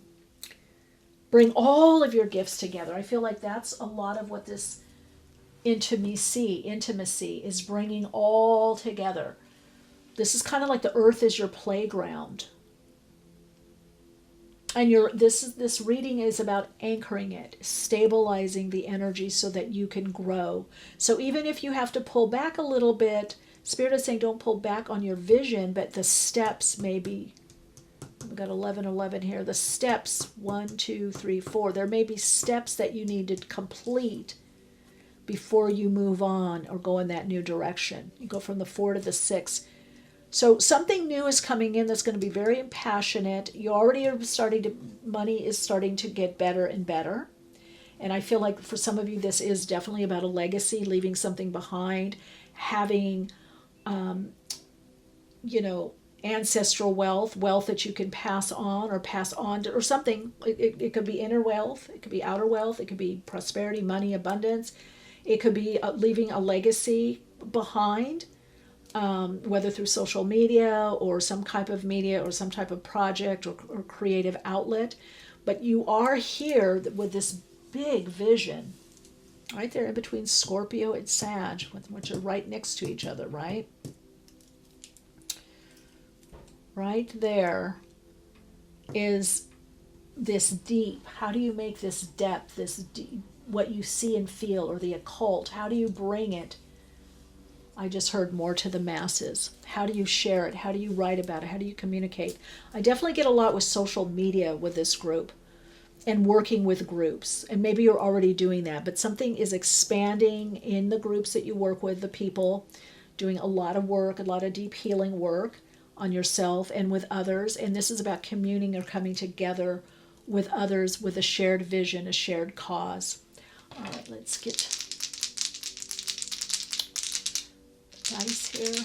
bring all of your gifts together. I feel like that's a lot of what this intimacy is, bringing all together. This is kind of like the earth is your playground. And this reading is about anchoring it, stabilizing the energy so that you can grow. So even if you have to pull back a little bit, Spirit is saying don't pull back on your vision, but the steps maybe. We've got 11 here. The steps, 1, 2, 3, 4. There may be steps that you need to complete before you move on or go in that new direction. You go from the 4 to the 6. So something new is coming in that's going to be very passionate. You already are money is starting to get better and better. And I feel like for some of you, this is definitely about a legacy, leaving something behind, having, ancestral wealth that you can pass on or something. It could be inner wealth, it could be outer wealth, it could be prosperity, money, abundance. It could be leaving a legacy behind, whether through social media or some type of media or some type of project or creative outlet. But you are here with this big vision, right there in between Scorpio and Sag, which are right next to each other, right? Right there is this deep. How do you make this depth, this deep, what you see and feel, or the occult? How do you bring it? I just heard more to the masses. How do you share it? How do you write about it? How do you communicate? I definitely get a lot with social media with this group and working with groups. And maybe you're already doing that, but something is expanding in the groups that you work with, the people doing a lot of work, a lot of deep healing work on yourself and with others. And this is about communing or coming together with others with a shared vision, a shared cause. All right, let's get dice here.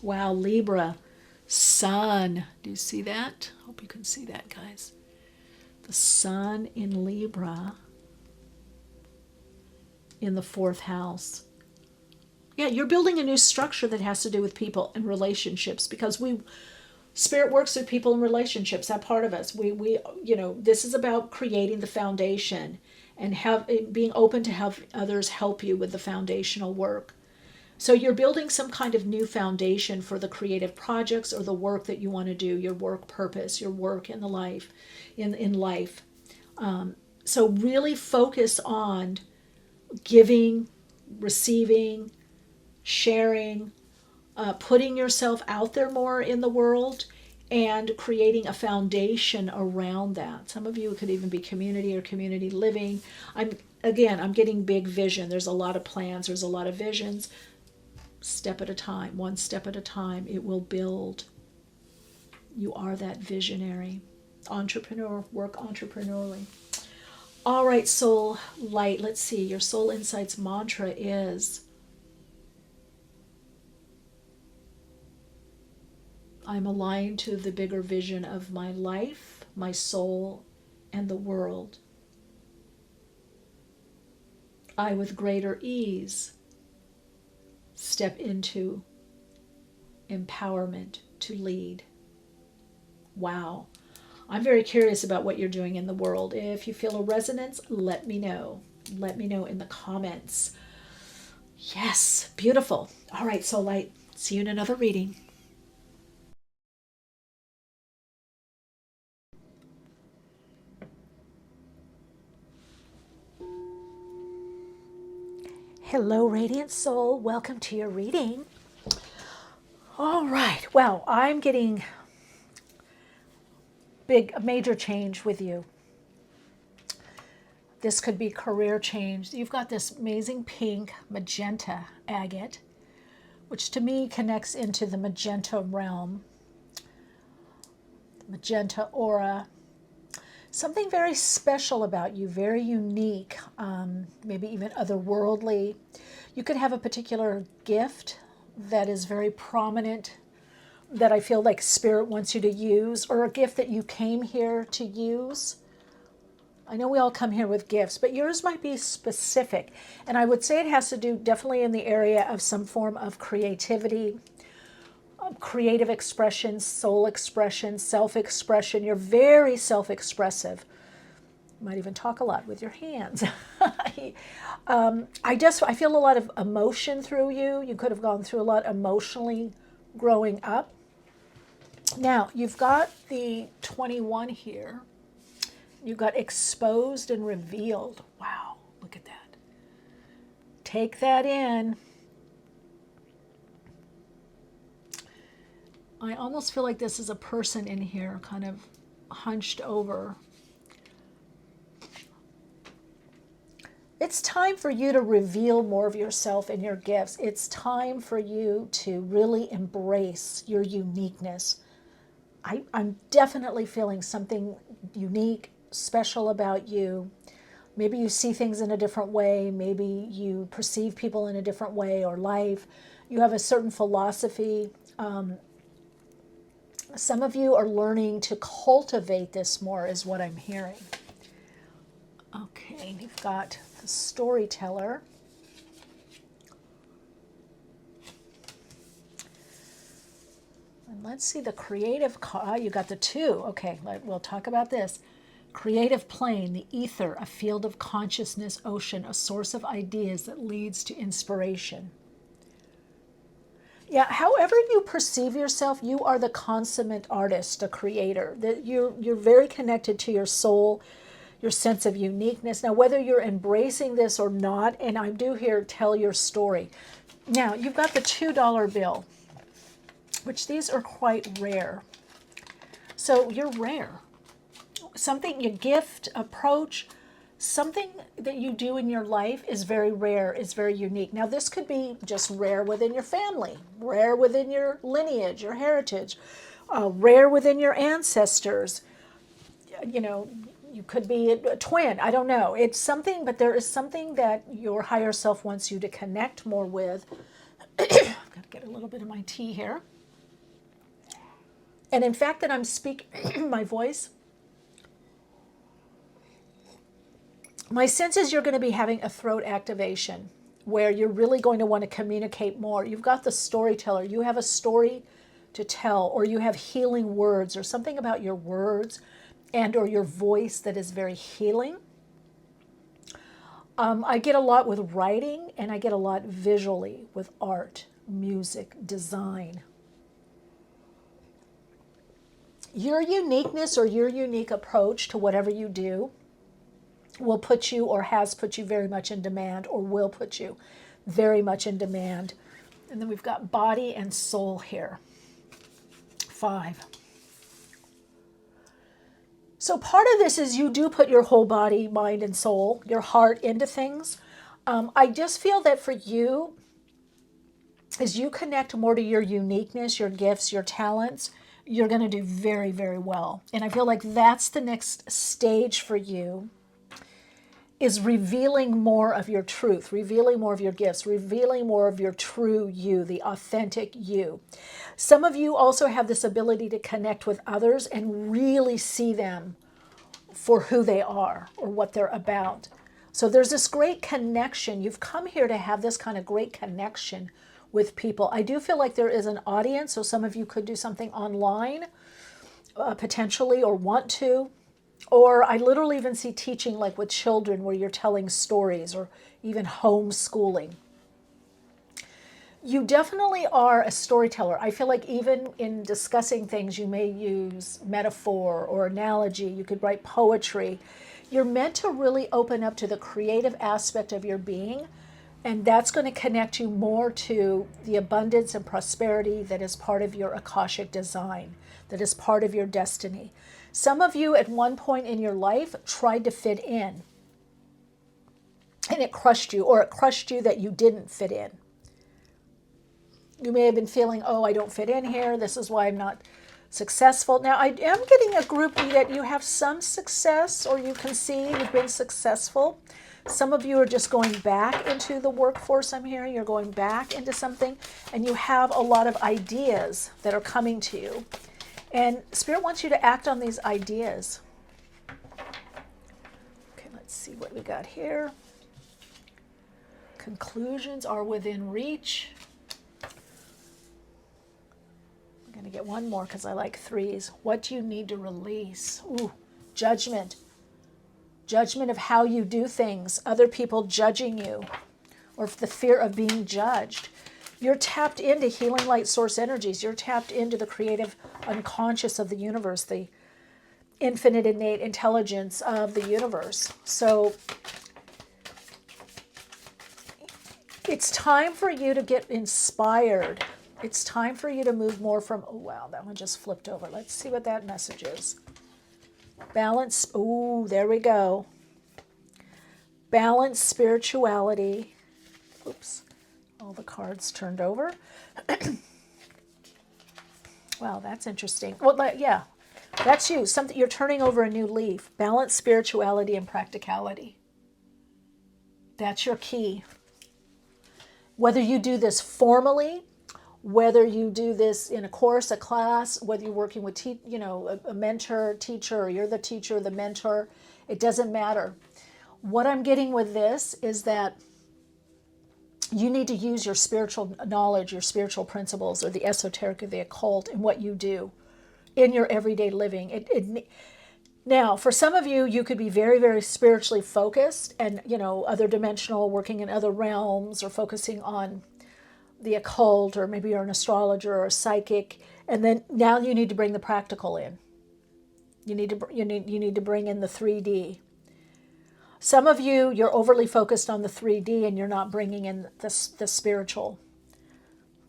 Wow, Libra, Sun. Do you see that? Hope you can see that, guys. The Sun in Libra in the 4th house. Yeah, you're building a new structure that has to do with people and relationships, because Spirit works with people and relationships. That part of us. We this is about creating the foundation and being open to have others help you with the foundational work. So you're building some kind of new foundation for the creative projects or the work that you want to do, your work purpose, your work in the life, in life. So really focus on giving, receiving, sharing, putting yourself out there more in the world, and creating a foundation around that. Some of you could even be community or community living. I'm getting big vision. There's a lot of plans. There's a lot of visions. Step at a time, one step at a time, it will build. You are that visionary. Entrepreneur, work entrepreneurially. All right, soul light. Let's see. Your soul insights mantra is, I'm aligned to the bigger vision of my life, my soul, and the world. I, with greater ease, step into empowerment to lead. Wow. I'm very curious about what you're doing in the world. If you feel a resonance, let me know. Let me know in the comments. Yes, beautiful. All right, soul light. See you in another reading. Hello, Radiant Soul. Welcome to your reading. All right. Well, I'm getting a major change with you. This could be career change. You've got this amazing pink magenta agate, which to me connects into the magenta realm, magenta aura. Something very special about you, very unique, maybe even otherworldly. You could have a particular gift that is very prominent, that I feel like Spirit wants you to use, or a gift that you came here to use. I know we all come here with gifts, but yours might be specific. And I would say it has to do definitely in the area of some form of creativity, creative expression, soul expression, self-expression. You're very self-expressive. You might even talk a lot with your hands. I feel a lot of emotion through you. You could have gone through a lot emotionally growing up. Now, you've got the 21 here. You've got exposed and revealed. Wow, look at that. Take that in. I almost feel like this is a person in here kind of hunched over. It's time for you to reveal more of yourself and your gifts. It's time for you to really embrace your uniqueness. I'm definitely feeling something unique, special about you. Maybe you see things in a different way. Maybe you perceive people in a different way, or life. You have a certain philosophy. Some of you are learning to cultivate this more, is what I'm hearing. Okay, we've got the storyteller. And let's see the creative, you got the 2. Okay, we'll talk about this. Creative plane, the ether, a field of consciousness, ocean, a source of ideas that leads to inspiration. Yeah, however you perceive yourself, you are the consummate artist, a creator. That you're very connected to your soul, your sense of uniqueness. Now, whether you're embracing this or not, and I do here tell your story. Now, you've got the $2 bill, which these are quite rare. So you're rare. Something, your gift, approach, something that you do in your life is very rare, is very unique. Now, this could be just rare within your family, rare within your lineage, your heritage, rare within your ancestors. You know, You could be a twin. I don't know. It's something, but there is something that your higher self wants you to connect more with. I've got to get a little bit of my tea here. And in fact that I'm speaking, my voice, my sense is you're going to be having a throat activation where you're really going to want to communicate more. You've got the storyteller. You have a story to tell, or you have healing words, or something about your words and or your voice that is very healing. I get a lot with writing, and I get a lot visually with art, music, design. Your uniqueness or your unique approach to whatever you do will put you, or has put you, very much in demand, or will put you very much in demand. And then we've got body and soul here. 5. So part of this is you do put your whole body, mind, and soul, your heart into things. I just feel that for you, as you connect more to your uniqueness, your gifts, your talents, you're going to do very, very well. And I feel like that's the next stage for you, is revealing more of your truth, revealing more of your gifts, revealing more of your true you, the authentic you. Some of you also have this ability to connect with others and really see them for who they are or what they're about. So there's this great connection. You've come here to have this kind of great connection with people. I do feel like there is an audience, so some of you could do something online, potentially, or want to. Or I literally even see teaching like with children where you're telling stories, or even homeschooling. You definitely are a storyteller. I feel like even in discussing things, you may use metaphor or analogy. You could write poetry. You're meant to really open up to the creative aspect of your being, and that's going to connect you more to the abundance and prosperity that is part of your Akashic design, that is part of your destiny. Some of you at one point in your life tried to fit in, and it crushed you, or it crushed you that you didn't fit in. You may have been feeling, oh, I don't fit in here. This is why I'm not successful. Now, I am getting a group that you have some success, or you can see you've been successful. Some of you are just going back into the workforce, I'm hearing. You're going back into something, and you have a lot of ideas that are coming to you. And Spirit wants you to act on these ideas. Okay, let's see what we got here. Conclusions are within reach. I'm going to get one more because I like 3s. What do you need to release? Ooh, judgment. Judgment of how you do things, other people judging you, or the fear of being judged. You're tapped into healing light source energies. You're tapped into the creative unconscious of the universe, the infinite innate intelligence of the universe. So it's time for you to get inspired. It's time for you to move more from, oh wow, that one just flipped over. Let's see what that message is. Balance, ooh, there we go. Balance spirituality. Oops. All the cards turned over. Wow, that's interesting. Well, yeah, that's you. Something, you're turning over a new leaf. Balance spirituality and practicality. That's your key. Whether you do this formally, whether you do this in a course, a class, whether you're working with a mentor, teacher, or you're the teacher, the mentor, it doesn't matter. What I'm getting with this is that you need to use your spiritual knowledge, your spiritual principles, or the esoteric or the occult in what you do in your everyday living. Now, for some of you, you could be very, very spiritually focused and, other dimensional, working in other realms, or focusing on the occult, or maybe you're an astrologer or a psychic. And then now you need to bring the practical in. You need to bring in the 3D. Some of you, you're overly focused on the 3D and you're not bringing in the spiritual,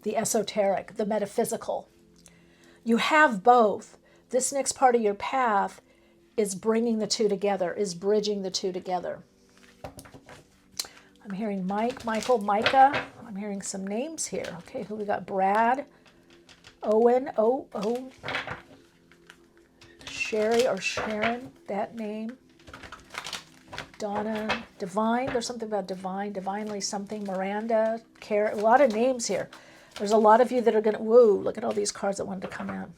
the esoteric, the metaphysical. You have both. This next part of your path is bringing the two together, is bridging the two together. I'm hearing Mike, Michael, Micah. I'm hearing some names here. Okay, who we got? Brad, Owen, Sherry or Sharon, that name. Donna, Divine, there's something about Divine, Divinely something, Miranda, Care, a lot of names here. There's a lot of you that are going to, whoa, look at all these cards that wanted to come out.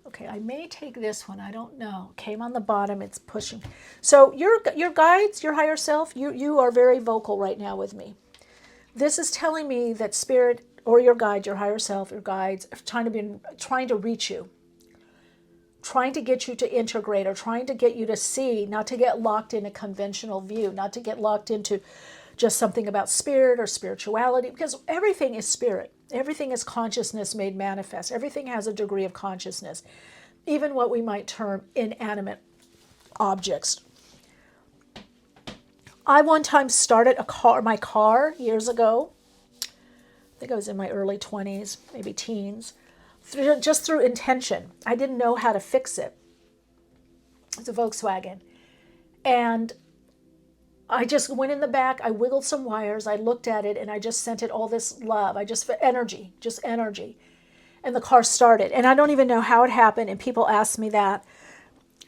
Okay, I may take this one, I don't know. Came on the bottom, it's pushing. So your guides, your higher self, you are very vocal right now with me. This is telling me that spirit or your guide, your higher self, your guides, are trying to reach you, trying to get you to integrate, or trying to get you to see, not to get locked in a conventional view, not to get locked into just something about spirit or spirituality, because everything is spirit. Everything is consciousness made manifest. Everything has a degree of consciousness, even what we might term inanimate objects. I one time started my car years ago. I think I was in my early 20s, maybe teens, just through intention. I didn't know how to fix it. It's a Volkswagen. And I just went in the back, I wiggled some wires, I looked at it, and I just sent it all this love. I just, energy. And the car started. And I don't even know how it happened, and people ask me that.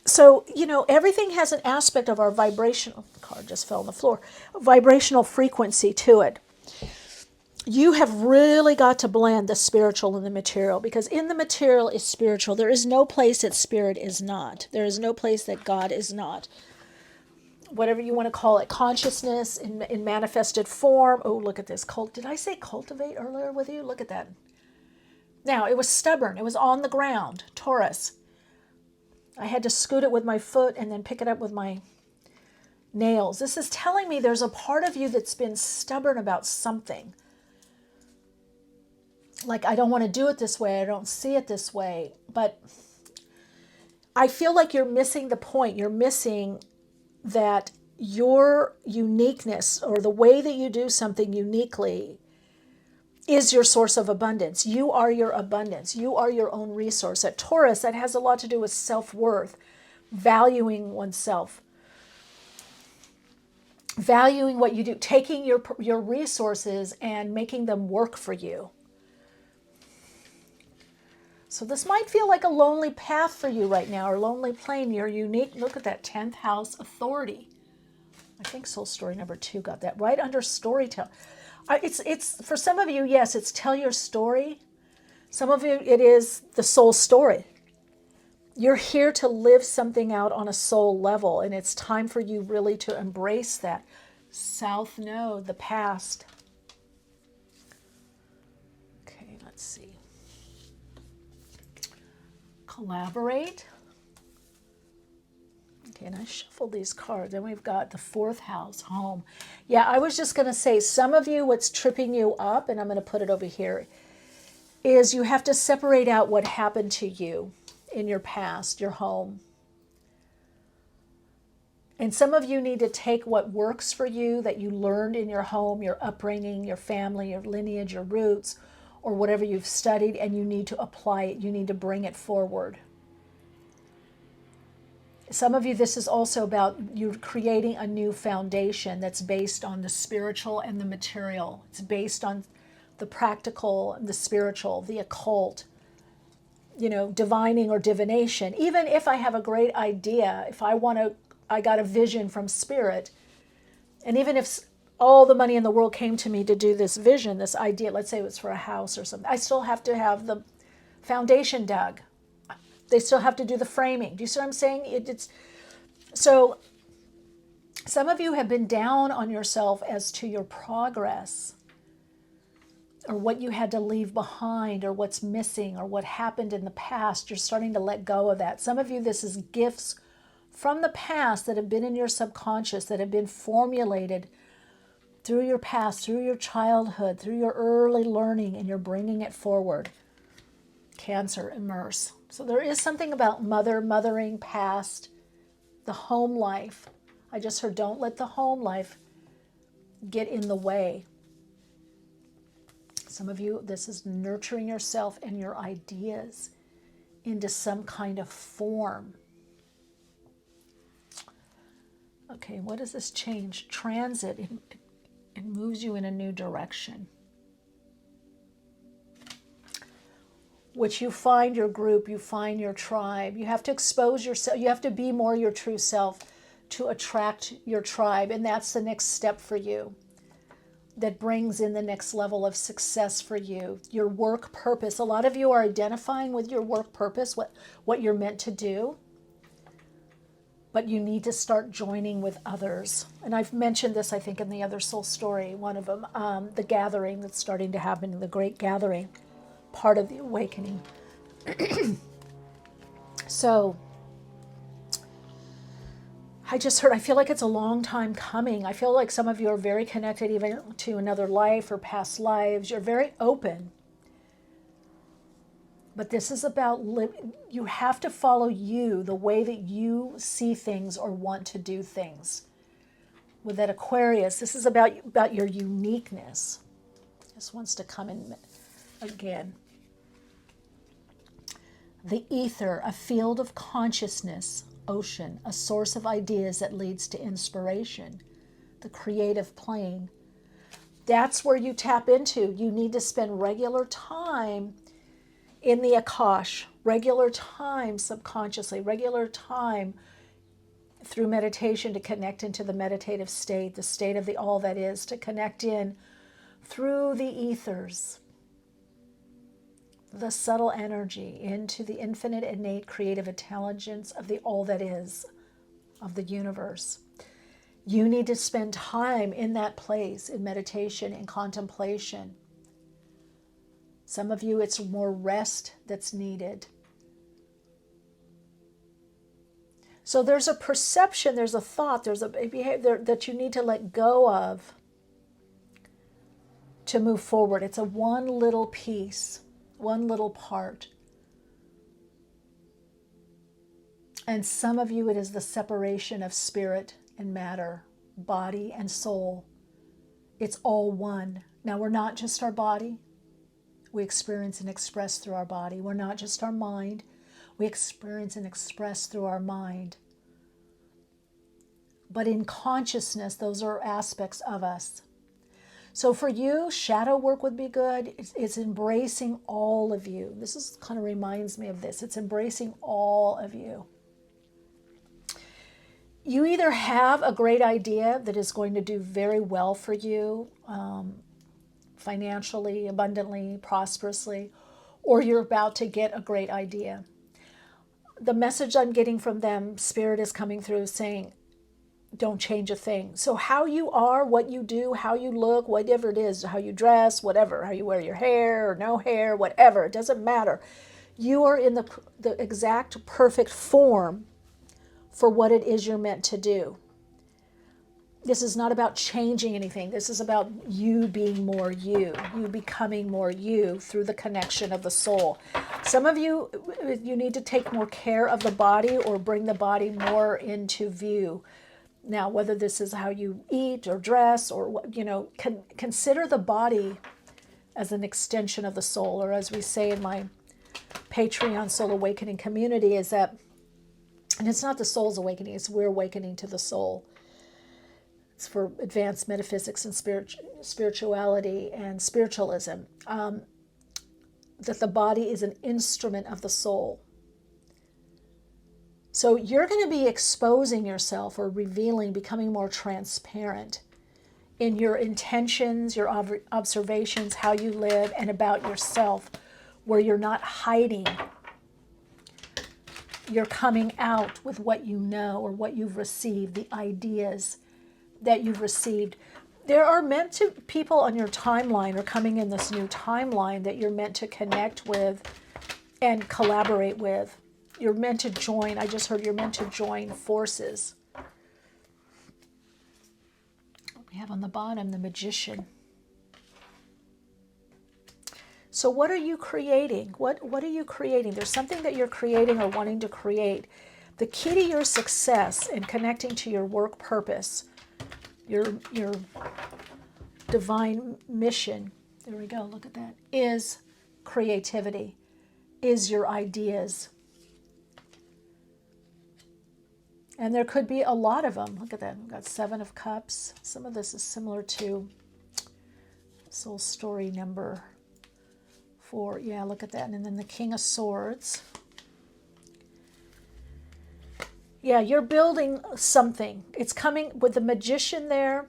So, everything has an aspect of our vibrational, the car just fell on the floor, vibrational frequency to it. You have really got to blend the spiritual and the material, because in the material is spiritual. There is no place that spirit is not. There is no place that God is not. Whatever you want to call it, consciousness in manifested form. Oh, look at this. Did I say cultivate earlier with you? Look at that. Now, it was stubborn. It was on the ground. Taurus. I had to scoot it with my foot and then pick it up with my nails. This is telling me there's a part of you that's been stubborn about something. Like, I don't want to do it this way. I don't see it this way. But I feel like you're missing the point. You're missing that your uniqueness, or the way that you do something uniquely, is your source of abundance. You are your abundance. You are your own resource. At Taurus, that has a lot to do with self-worth, valuing oneself, valuing what you do, taking your resources and making them work for you. So this might feel like a lonely path for you right now, or lonely plane. You're unique. Look at that 10th house authority. I think soul story number 2 got that right under storytelling. It's for some of you, yes, it's tell your story. Some of you, it is the soul story. You're here to live something out on a soul level, and it's time for you really to embrace that. South Node, the past. Okay, let's see. Collaborate. Okay, and I shuffled these cards. Then we've got the 4th house, home. Yeah, I was just going to say, some of you, what's tripping you up, and I'm going to put it over here, is you have to separate out what happened to you in your past, your home. And some of you need to take what works for you that you learned in your home, your upbringing, your family, your lineage, your roots, or whatever you've studied, and you need to apply it. You need to bring it forward. Some of you, this is also about you creating a new foundation that's based on the spiritual and the material. It's based on the practical, the spiritual, the occult, divining or divination. Even if I have a great idea, if I got a vision from spirit, and even if all the money in the world came to me to do this vision, this idea, let's say it was for a house or something, I still have to have the foundation dug. They still have to do the framing. Do you see what I'm saying? So some of you have been down on yourself as to your progress, or what you had to leave behind, or what's missing, or what happened in the past. You're starting to let go of that. Some of you, this is gifts from the past that have been in your subconscious, that have been formulated through your past, through your childhood, through your early learning, and you're bringing it forward. Cancer, immerse. So there is something about mothering, past, the home life. I just heard, don't let the home life get in the way. Some of you, this is nurturing yourself and your ideas into some kind of form. Okay, what does this change? Transit, it moves you in a new direction. Which you find your group, you find your tribe. You have to expose yourself. You have to be more your true self to attract your tribe. And that's the next step for you that brings in the next level of success for you. Your work purpose. A lot of you are identifying with your work purpose, what you're meant to do. But you need to start joining with others. And I've mentioned this, I think, in the other soul story, one of them, the gathering that's starting to happen, the great gathering, part of the awakening. So I just heard, I feel like it's a long time coming. I feel like some of you are very connected even to another life or past lives. You're very open. But this is about, you have to follow you, the way that you see things or want to do things. With that Aquarius, this is about your uniqueness. This wants to come in again. The ether, a field of consciousness, ocean, a source of ideas that leads to inspiration. The creative plane. That's where you tap into. You need to spend regular time in the Akash, regular time subconsciously, regular time through meditation to connect into the meditative state, the state of the all that is, to connect in through the ethers, the subtle energy, into the infinite, innate, creative intelligence of the all that is, of the universe. You need to spend time in that place, in meditation, in contemplation. Some of you, it's more rest that's needed. So there's a perception, there's a thought, there's a behavior that you need to let go of to move forward. It's a one little piece, one little part. And some of you, it is the separation of spirit and matter, body and soul. It's all one. Now, we're not just our body. We experience and express through our body. We're not just our mind. We experience and express through our mind. But in consciousness, those are aspects of us. So for you, shadow work would be good. It's embracing all of you. This is kind of reminds me of this. It's embracing all of you. You either have a great idea that is going to do very well for you, financially, abundantly, prosperously, or you're about to get a great idea. The message I'm getting from them, Spirit is coming through saying, don't change a thing. So how you are, what you do, how you look, whatever it is, how you dress, whatever, how you wear your hair or no hair, whatever, it doesn't matter. You are in the exact perfect form for what it is you're meant to do. This is not about changing anything. This is about you being more you becoming more you through the connection of the soul. Some of you, you need to take more care of the body or bring the body more into view. Now, whether this is how you eat or dress or, consider the body as an extension of the soul, or as we say in my Patreon Soul Awakening community, is that, and it's not the soul's awakening, it's we're awakening to the soul. It's for advanced metaphysics and spirituality and spiritualism, that the body is an instrument of the soul. So you're going to be exposing yourself or revealing, becoming more transparent in your intentions, your observations, how you live, and about yourself, where you're not hiding. You're coming out with what you know or what you've received, the ideas that you've received. There are meant to people on your timeline or coming in this new timeline that you're meant to connect with and collaborate with. You're meant to join. I just heard you're meant to join forces. We have on the bottom the Magician. So what are you creating? What are you creating? There's something that you're creating or wanting to create. The key to your success in connecting to your work purpose, your divine mission, there we go, look at that, is creativity, is your ideas. And there could be a lot of them. Look at that. We've got 7 of Cups. Some of this is similar to Soul Story number 4. Yeah, look at that. And then the King of Swords. Yeah, you're building something. It's coming with the Magician there.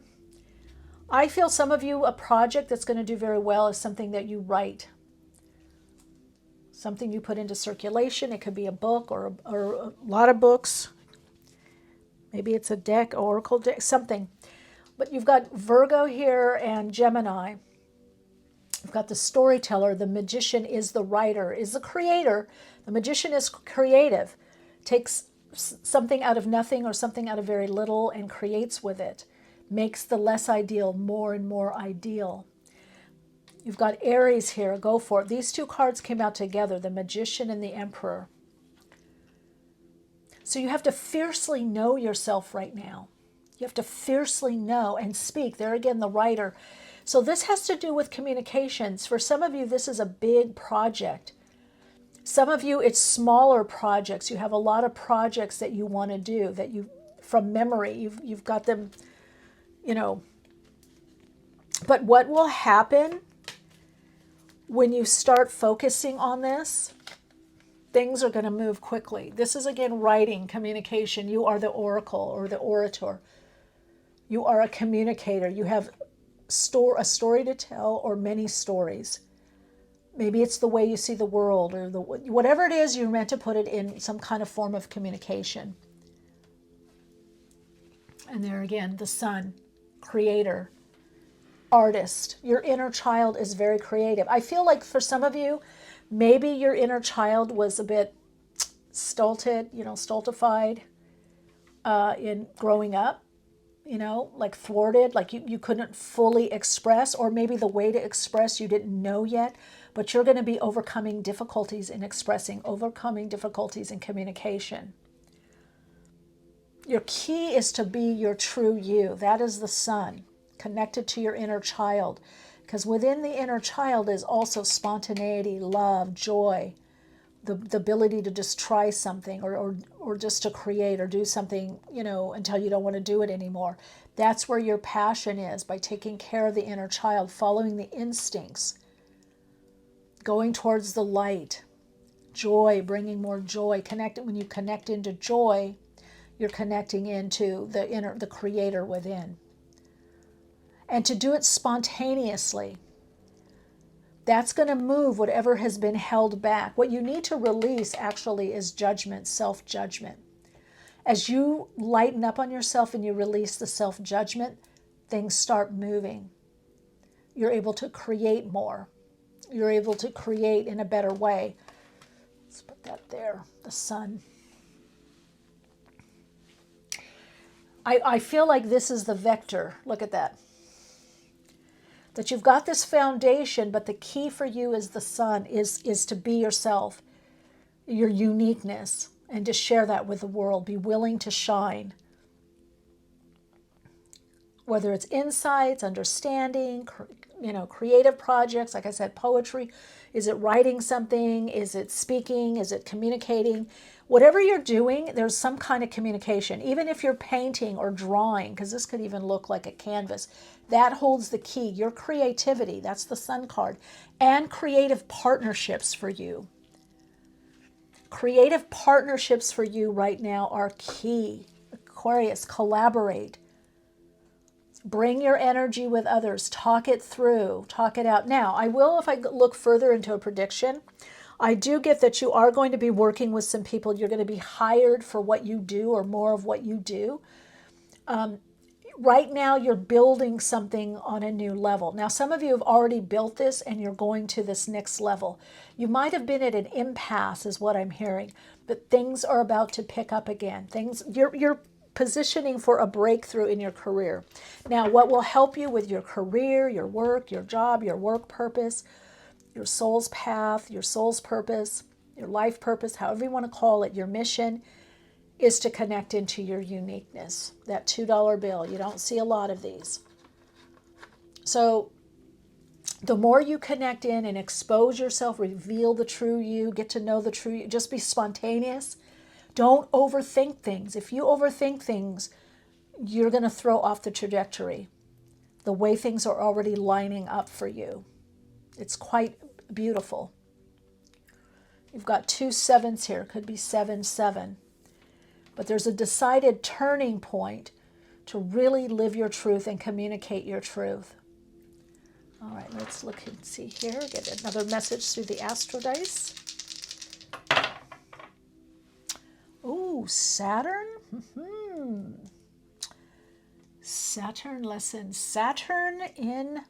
I feel some of you, a project that's going to do very well is something that you write, something you put into circulation. It could be a book or a lot of books. Maybe it's a deck, oracle deck, something. But you've got Virgo here and Gemini. You've got the storyteller. The Magician is the writer, is the creator. The Magician is creative, takes something out of nothing or something out of very little and creates with it, makes the less ideal more and more ideal. You've got Aries here, go for it. These two cards came out together, the Magician and the Emperor. So you have to fiercely know yourself right now. You have to fiercely know and speak. There again, the writer. So this has to do with communications. For some of you, this is a big project. Some of you, it's smaller projects. You have a lot of projects that you want to do, that you, from memory, you've got them, you know. But what will happen when you start focusing on this, things are going to move quickly. This is, again, writing, communication. You are the oracle or the orator. You are a communicator. You have a story to tell or many stories. Maybe it's the way you see the world or whatever it is, you're meant to put it in some kind of form of communication. And there again, the Sun, creator, artist. Your inner child is very creative. I feel like for some of you, maybe your inner child was a bit stultified in growing up, like thwarted, like you couldn't fully express, or maybe the way to express you didn't know yet, but you're going to be overcoming difficulties in expressing, overcoming difficulties in communication. Your key is to be your true you. That is the Sun, connected to your inner child. Because within the inner child is also spontaneity, love, joy, the ability to just try something or just to create or do something, until you don't want to do it anymore. That's where your passion is, by taking care of the inner child, following the instincts, going towards the light, joy, bringing more joy. When you connect into joy, you're connecting into the creator within. And to do it spontaneously, that's going to move whatever has been held back. What you need to release actually is judgment, self-judgment. As you lighten up on yourself and you release the self-judgment, things start moving. You're able to create more. You're able to create in a better way. Let's put that there, the Sun. I feel like this is the vector. Look at that. That you've got this foundation, but the key for you is the Sun, is to be yourself, your uniqueness, and to share that with the world. Be willing to shine. Whether it's insights, understanding, creative projects, like I said, poetry. Is it writing something? Is it speaking? Is it communicating? Whatever you're doing, there's some kind of communication. Even if you're painting or drawing, because this could even look like a canvas, that holds the key. Your creativity, that's the Sun card, and creative partnerships for you. Creative partnerships for you right now are key. Aquarius, collaborate. Bring your energy with others. Talk it through. Talk it out. Now, I will, if I look further into a prediction, I do get that you are going to be working with some people. You're going to be hired for what you do or more of what you do. Right now, you're building something on a new level. Now, some of you have already built this and you're going to this next level. You might have been at an impasse, is what I'm hearing, but things are about to pick up again. You're positioning for a breakthrough in your career. Now, what will help you with your career, your work, your job, your work purpose, your soul's path, your soul's purpose, your life purpose, however you want to call it, your mission, is to connect into your uniqueness. That $2 bill, you don't see a lot of these. So the more you connect in and expose yourself, reveal the true you, get to know the true you, just be spontaneous. Don't overthink things. If you overthink things, you're going to throw off the trajectory, the way things are already lining up for you. It's quite beautiful. You've got 2 7s here. Could be 7 7. but there's a decided turning point to really live your truth and communicate your truth. All right, let's look and see here. Get another message through the Astro Dice. Ooh, Saturn. Saturn lesson. Saturn in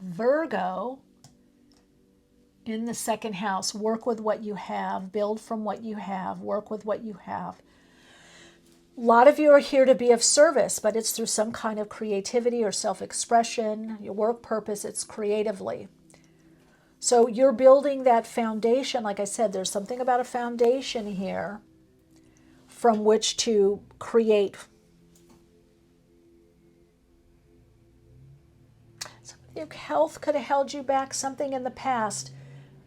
Virgo in the second house. Work with what you have. Build from what you have. Work with what you have. A lot of you are here to be of service, but it's through some kind of creativity or self-expression. Your work purpose, it's creatively. So you're building that foundation. Like I said, there's something about a foundation here from which to create. Some of your health could have held you back, something in the past.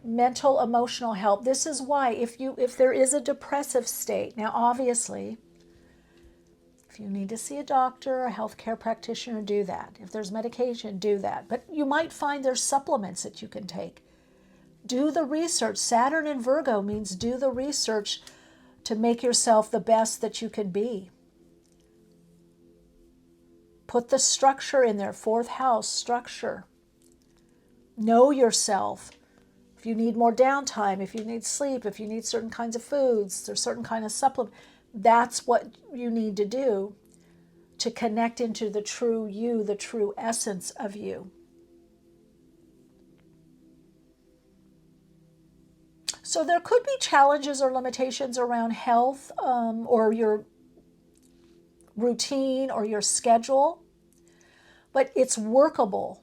Mental, emotional health. This is why if there is a depressive state, now obviously, if you need to see a doctor, a healthcare practitioner, do that. If there's medication, do that. But you might find there's supplements that you can take. Do the research. Saturn in Virgo means do the research to make yourself the best that you can be. Put the structure in there, fourth house structure. Know yourself. If you need more downtime, if you need sleep, if you need certain kinds of foods, there's certain kind of supplement. That's what you need to do to connect into the true you, the true essence of you. So there could be challenges or limitations around health or your routine or your schedule, but it's workable.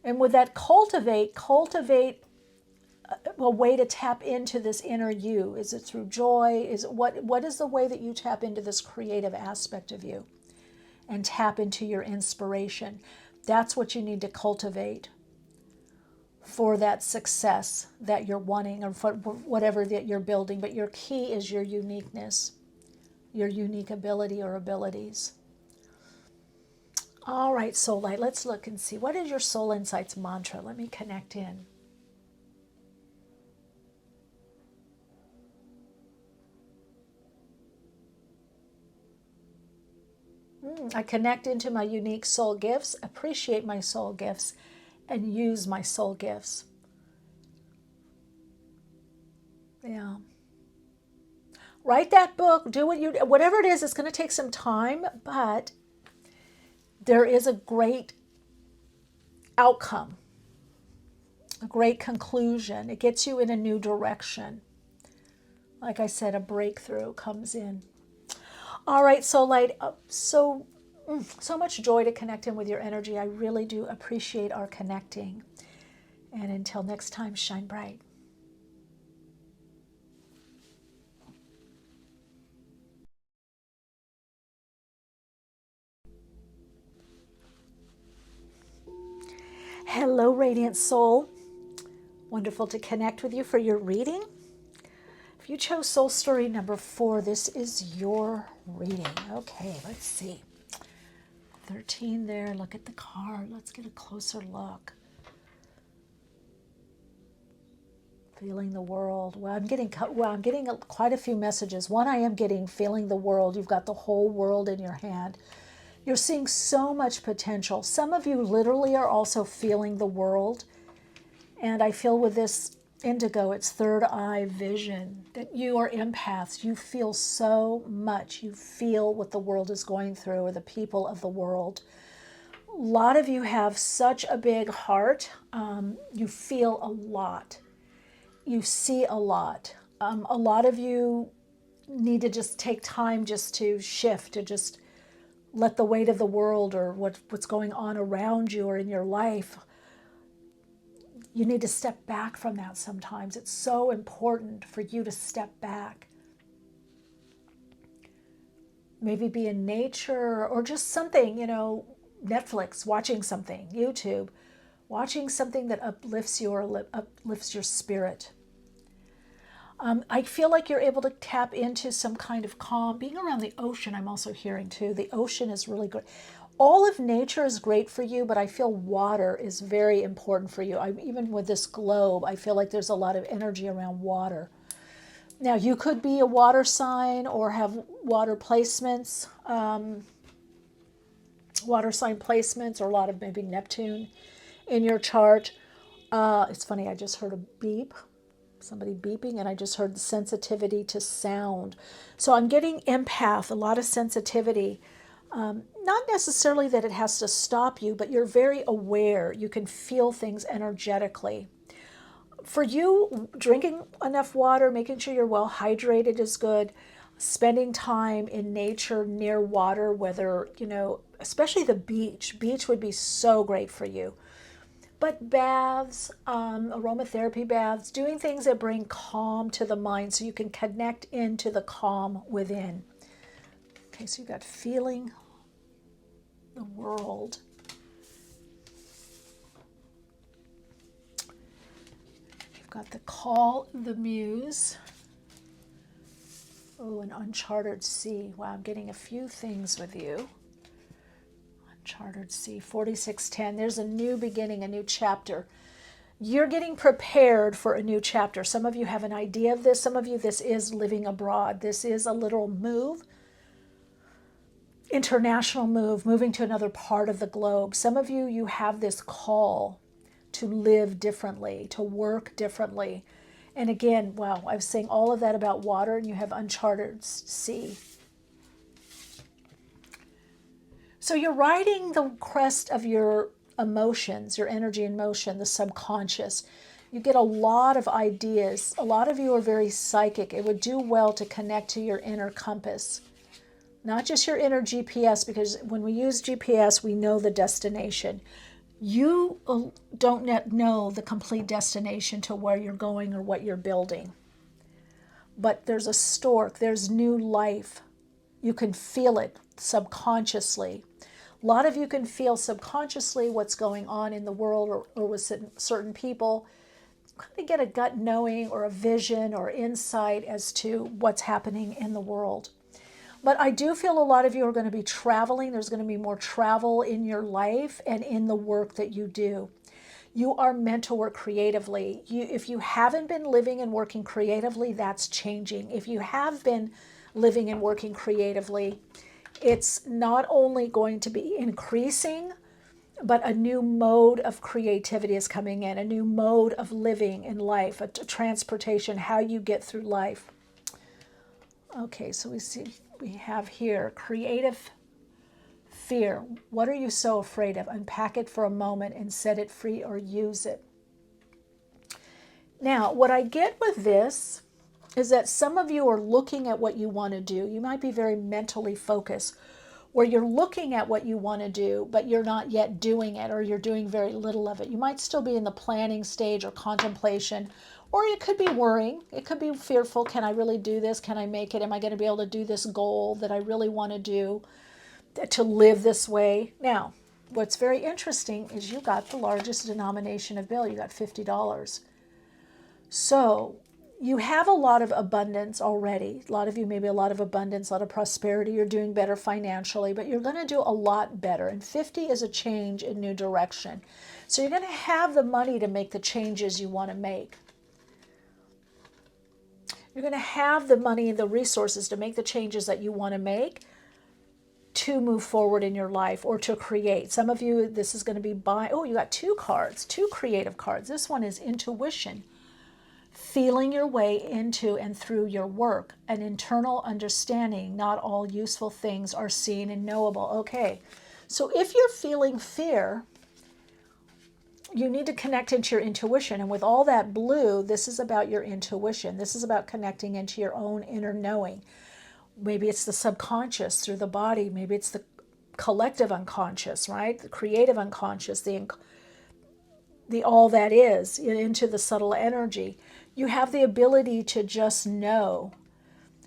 And with that, cultivate a way to tap into this inner you. Is it through joy? Is it what is the way that you tap into this creative aspect of you and tap into your inspiration? That's what you need to cultivate for that success that you're wanting or for whatever that you're building. But your key is your uniqueness, your unique ability or abilities. All right, Soul Light, let's look and see. What is your Soul Insights mantra? Let me connect in. I connect into my unique soul gifts, appreciate my soul gifts, and use my soul gifts. Yeah. Write that book, do whatever it is, it's going to take some time, but there is a great outcome, a great conclusion. It gets you in a new direction. Like I said, a breakthrough comes in. All right, Soul Light, so much joy to connect in with your energy. I really do appreciate our connecting. And until next time, shine bright. Hello, Radiant Soul. Wonderful to connect with you for your reading. If you chose Soul Story number 4, this is your reading. Okay, let's see. 13 there. Look at the card. Let's get a closer look. Feeling the world. Well, I'm getting quite a few messages. One, I am getting feeling the world. You've got the whole world in your hand. You're seeing so much potential. Some of you literally are also feeling the world. And I feel with this indigo, it's third eye vision, that you are empaths. You feel so much. You feel what the world is going through, or the people of the world. A lot of you have such a big heart. You feel a lot. You see a lot. A lot of you need to just take time just to shift, to just let the weight of the world or what's going on around you or in your life, you need to step back from that sometimes. It's so important for you to step back. Maybe be in nature or just something, Netflix, watching something, YouTube, watching something that uplifts you or uplifts your spirit. I feel like you're able to tap into some kind of calm. Being around the ocean, I'm also hearing too. The ocean is really good. All of nature is great for you, but I feel water is very important for you. Even with this globe, I feel like there's a lot of energy around water. Now, you could be a water sign or have water placements, water sign placements, or a lot of maybe Neptune in your chart. It's funny, I just heard a beep, somebody beeping, and I just heard the sensitivity to sound. So I'm getting empath, a lot of sensitivity. Not necessarily that it has to stop you, but you're very aware. You can feel things energetically. For you, drinking enough water, making sure you're well hydrated is good. Spending time in nature near water, whether, especially the beach. Beach would be so great for you. But baths, aromatherapy baths, doing things that bring calm to the mind so you can connect into the calm within. Okay, so you got feeling the world. You've got the call, the muse. Oh, an uncharted sea. Wow, I'm getting a few things with you. Uncharted sea, 4610. There's a new beginning, a new chapter. You're getting prepared for a new chapter. Some of you have an idea of this. Some of you, this is living abroad. This is a literal move, international move, moving to another part of the globe. Some of you, you have this call to live differently, to work differently. And again, wow, I was saying all of that about water, and you have uncharted sea. So you're riding the crest of your emotions, your energy in motion, the subconscious. You get a lot of ideas. A lot of you are very psychic. It would do well to connect to your inner compass. Not just your inner GPS, because when we use GPS, we know the destination. You don't know the complete destination to where you're going or what you're building. But there's a stork, there's new life. You can feel it subconsciously. A lot of you can feel subconsciously what's going on in the world or with certain people. Kind of get a gut knowing or a vision or insight as to what's happening in the world. But I do feel a lot of you are going to be traveling. There's going to be more travel in your life and in the work that you do. You are meant to work creatively. If you haven't been living and working creatively, that's changing. If you have been living and working creatively, it's not only going to be increasing, but a new mode of creativity is coming in, a new mode of living in life, a transportation, how you get through life. Okay, so we have here creative fear. What are you so afraid of? Unpack it for a moment and set it free or use it. Now, what I get with this is that some of you are looking at what you want to do. You might be very mentally focused, where you're looking at what you want to do, but you're not yet doing it, or you're doing very little of it. You might still be in the planning stage or contemplation, or it could be worrying. It could be fearful. Can I really do this? Can I make it? Am I going to be able to do this goal that I really want to do, to live this way? Now, what's very interesting is you got the largest denomination of bill. You got $50. So you have a lot of abundance already. A lot of you, maybe a lot of abundance, a lot of prosperity. You're doing better financially, but you're going to do a lot better. And 50 is a change in new direction. So you're going to have the money to make the changes you want to make. You're going to have the money and the resources to make the changes that you want to make to move forward in your life or to create. Some of you, this is going to be oh, you got two cards, two creative cards. This one is intuition. Feeling your way into and through your work, an internal understanding. Not all useful things are seen and knowable. Okay, so if you're feeling fear, you need to connect into your intuition. And with all that blue, this is about your intuition. This is about connecting into your own inner knowing. Maybe it's the subconscious through the body. Maybe it's the collective unconscious, right? The creative unconscious, the all that is, into the subtle energy. You have the ability to just know.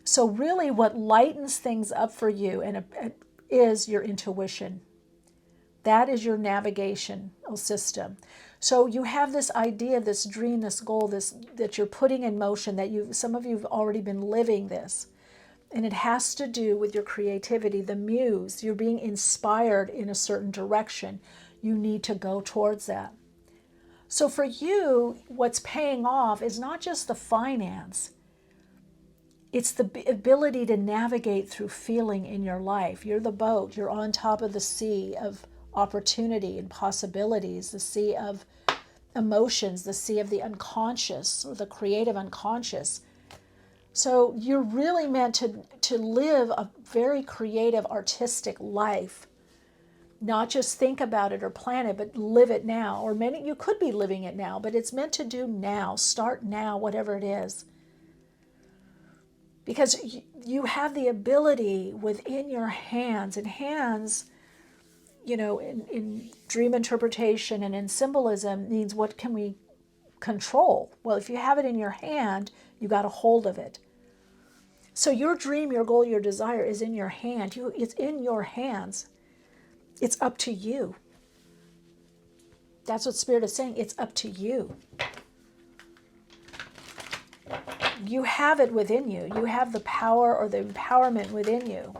So really what lightens things up for you is your intuition. That is your navigational system. So you have this idea, this dream, this goal, that you're putting in motion, that some of you have already been living this. And it has to do with your creativity, the muse. You're being inspired in a certain direction. You need to go towards that. So for you, what's paying off is not just the finance. It's the ability to navigate through feeling in your life. You're the boat. You're on top of the sea of opportunity and possibilities, the sea of emotions, the sea of the unconscious or the creative unconscious. So you're really meant to live a very creative, artistic life. Not just think about it or plan it, but live it now. Or maybe you could be living it now, but it's meant to do now. Start now, whatever it is. Because you have the ability within your hands, and hands, in dream interpretation and in symbolism means what can we control? Well, if you have it in your hand, you got a hold of it. So your dream, your goal, your desire is in your hand. It's in your hands. It's up to you. That's what Spirit is saying. It's up to you. You have it within you. You have the power or the empowerment within you.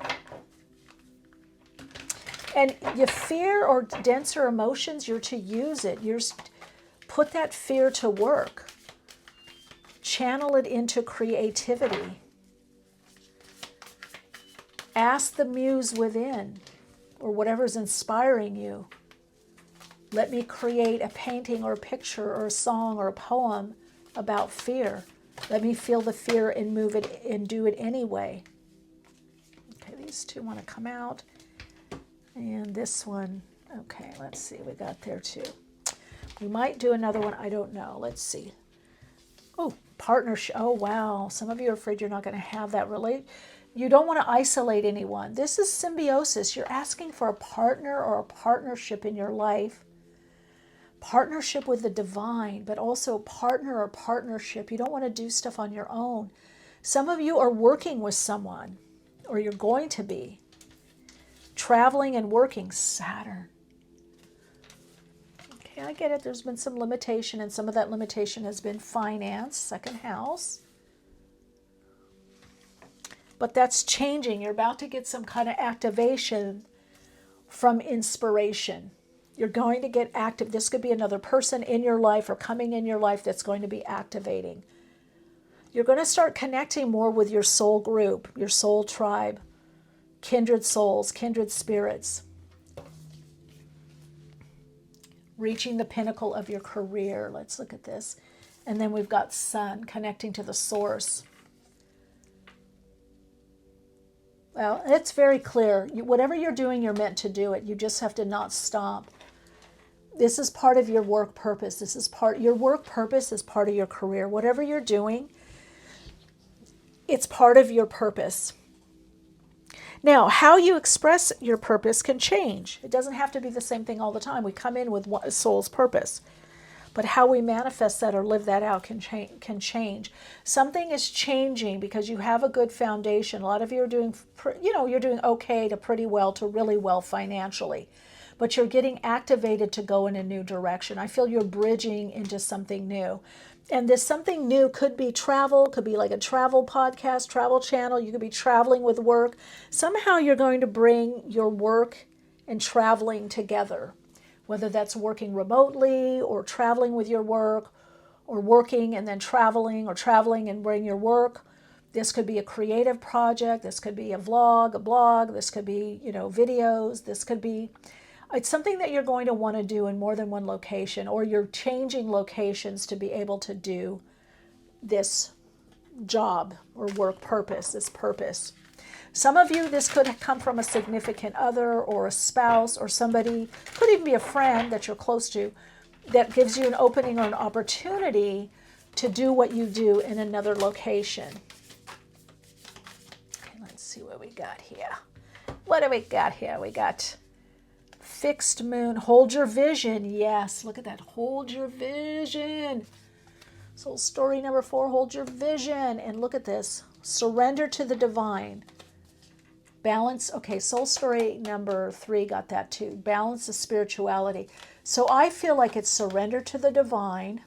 And your fear or denser emotions, you're to use it. Put that fear to work. Channel it into creativity. Ask the muse within, or whatever's inspiring you. Let me create a painting or a picture or a song or a poem about fear. Let me feel the fear and move it and do it anyway. Okay, these two want to come out. And this one, okay, let's see, we got there too. We might do another one, I don't know. Let's see. Oh, partnership. Oh, wow. Some of you are afraid you're not going to have that You don't want to isolate anyone. This is symbiosis. You're asking for a partner or a partnership in your life. Partnership with the divine, but also partner or partnership. You don't want to do stuff on your own. Some of you are working with someone, or you're going to be. Traveling and working, Saturn. Okay, I get it. There's been some limitation, and some of that limitation has been finance, second house. But that's changing. You're about to get some kind of activation from inspiration. You're going to get active. This could be another person in your life or coming in your life that's going to be activating. You're going to start connecting more with your soul group, your soul tribe, kindred souls, kindred spirits. Reaching the pinnacle of your career. Let's look at this. And then we've got Sun, connecting to the source. Well, it's very clear. Whatever you're doing, you're meant to do it. You just have to not stop. This is part of your work purpose. Your work purpose is part of your career. Whatever you're doing, it's part of your purpose. Now, how you express your purpose can change. It doesn't have to be the same thing all the time. We come in with soul's purpose. But how we manifest that or live that out can change. Something is changing because you have a good foundation. A lot of you are doing, you're doing okay to pretty well to really well financially. But you're getting activated to go in a new direction. I feel you're bridging into something new. And this something new could be travel, could be like a travel podcast, travel channel. You could be traveling with work. Somehow you're going to bring your work and traveling together, whether that's working remotely or traveling with your work or working and then traveling or traveling and bring your work. This could be a creative project. This could be a vlog, a blog. This could be, videos. This could be... It's something that you're going to want to do in more than one location, or you're changing locations to be able to do this job or work purpose, this purpose. Some of you, this could come from a significant other or a spouse or somebody, could even be a friend that you're close to, that gives you an opening or an opportunity to do what you do in another location. Okay, let's see what we got here. What do we got here? We got... fixed moon, hold your vision. Yes, look at that. Hold your vision. Soul story number 4, hold your vision. And look at this. Surrender to the divine. Balance. Okay, soul story number 3 got that too. Balance the spirituality. So I feel like it's surrender to the divine.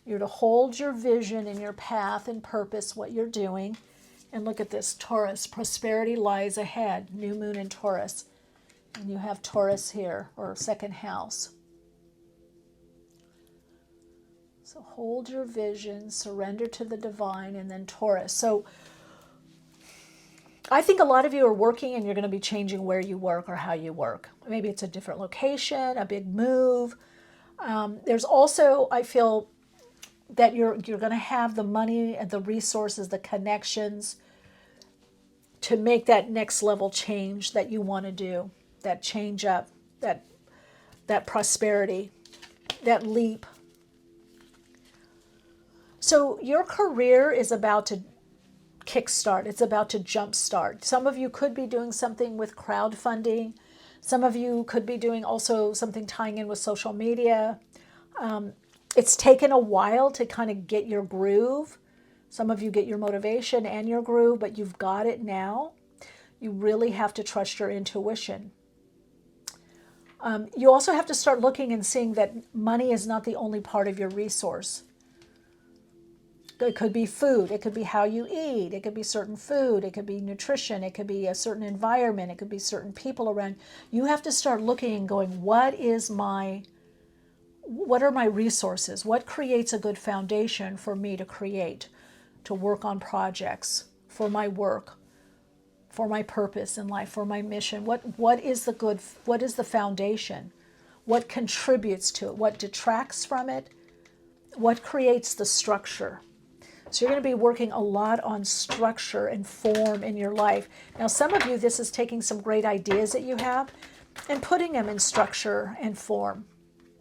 You're to hold your vision and your path and purpose, what you're doing. And look at this, Taurus, prosperity lies ahead, new moon in Taurus. And you have Taurus here, or second house. So hold your vision, surrender to the divine, and then Taurus. So I think a lot of you are working and you're going to be changing where you work or how you work. Maybe it's a different location, a big move. There's also, I feel, that you're going to have the money and the resources, the connections to make that next level change that you want to do, that change up, that prosperity, that leap. So your career is about to kickstart. It's about to jumpstart. Some of you could be doing something with crowdfunding. Some of you could be doing also something tying in with social media. It's taken a while to kind of get your groove. Some of you get your motivation and your groove, but you've got it now. You really have to trust your intuition. You also have to start looking and seeing that money is not the only part of your resource. It could be food. It could be how you eat. It could be certain food. It could be nutrition. It could be a certain environment. It could be certain people around. You have to start looking and going, what are my resources? What creates a good foundation for me to create, to work on projects, for my work, for my purpose in life, for my mission? What is the foundation? What contributes to it? What detracts from it? What creates the structure? So you're going to be working a lot on structure and form in your life. Now, some of you, this is taking some great ideas that you have and putting them in structure and form.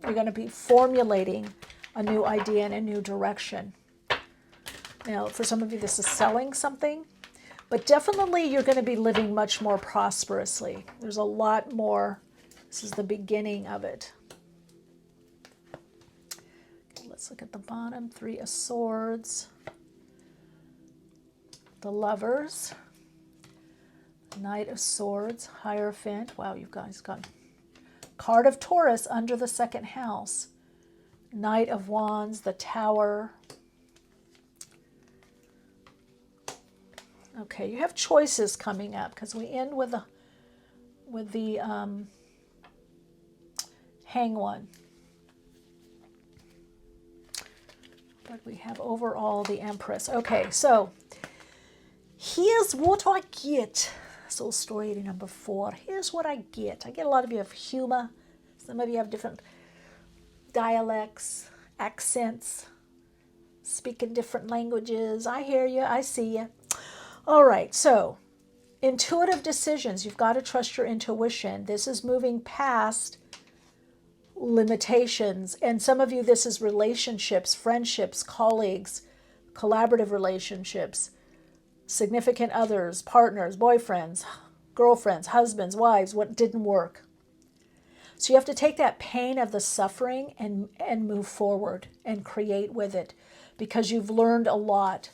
You're going to be formulating a new idea and a new direction. Now, for some of you, this is selling something, but definitely you're going to be living much more prosperously. There's a lot more. This is the beginning of it. Okay, let's look at the bottom. 3 of Swords. The Lovers. Knight of Swords. Hierophant. Wow, you guys got card of Taurus under the second house. Knight of Wands. The Tower. Okay, you have choices coming up because we end with the Hang One. But we have overall the Empress. Okay, so here's what I get. So story number 4. Here's what I get. I get a lot of you have humor. Some of you have different dialects, accents, speaking different languages. I hear you. I see you. All right, so intuitive decisions. You've got to trust your intuition. This is moving past limitations. And some of you, this is relationships, friendships, colleagues, collaborative relationships, significant others, partners, boyfriends, girlfriends, husbands, wives, what didn't work. So you have to take that pain of the suffering and move forward and create with it because you've learned a lot.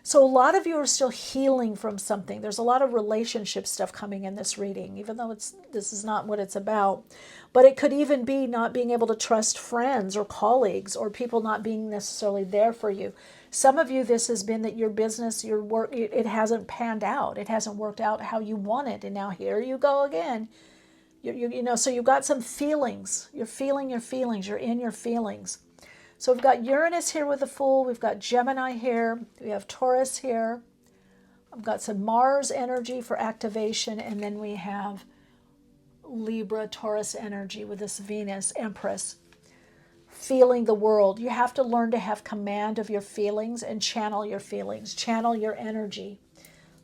So a lot of you are still healing from something. There's a lot of relationship stuff coming in this reading, even though this is not what it's about. But it could even be not being able to trust friends or colleagues or people not being necessarily there for you. Some of you, this has been that your business, your work, it hasn't panned out. It hasn't worked out how you want it. And now here you go again. You know, so you've got some feelings. You're feeling your feelings. You're in your feelings. So we've got Uranus here with the Fool. We've got Gemini here. We have Taurus here. I've got some Mars energy for activation. And then we have Libra, Taurus energy with this Venus, Empress. Feeling the world. You have to learn to have command of your feelings and channel your feelings. Channel your energy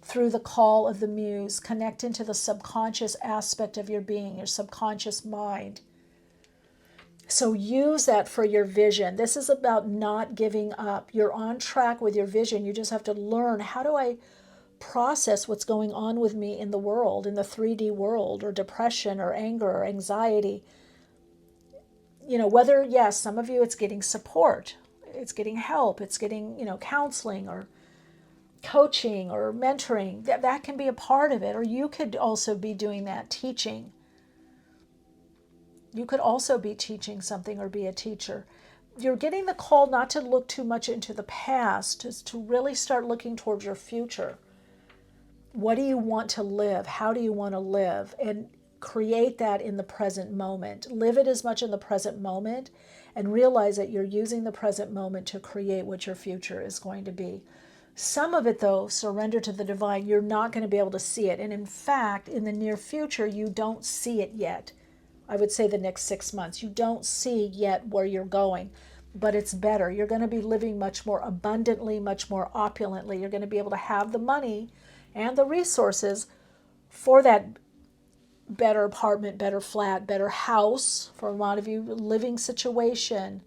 through the call of the muse. Connect into the subconscious aspect of your being, your subconscious mind. So use that for your vision. This is about not giving up. You're on track with your vision. You just have to learn, how do I process what's going on with me in the world, in the 3D world, or depression or anger or anxiety. You know, whether, yes, some of you, it's getting support. It's getting help. It's getting, counseling or coaching or mentoring. That can be a part of it. Or you could also be doing that, teaching. You could also be teaching something or be a teacher. You're getting the call not to look too much into the past, is to really start looking towards your future. What do you want to live? How do you want to live? And create that in the present moment. Live it as much in the present moment and realize that you're using the present moment to create what your future is going to be. Some of it, though, surrender to the divine, you're not going to be able to see it. And in fact, in the near future, you don't see it yet. I would say the next 6 months. You don't see yet where you're going, but it's better. You're going to be living much more abundantly, much more opulently. You're going to be able to have the money and the resources for that better apartment, better flat, better house, for a lot of you, living situation,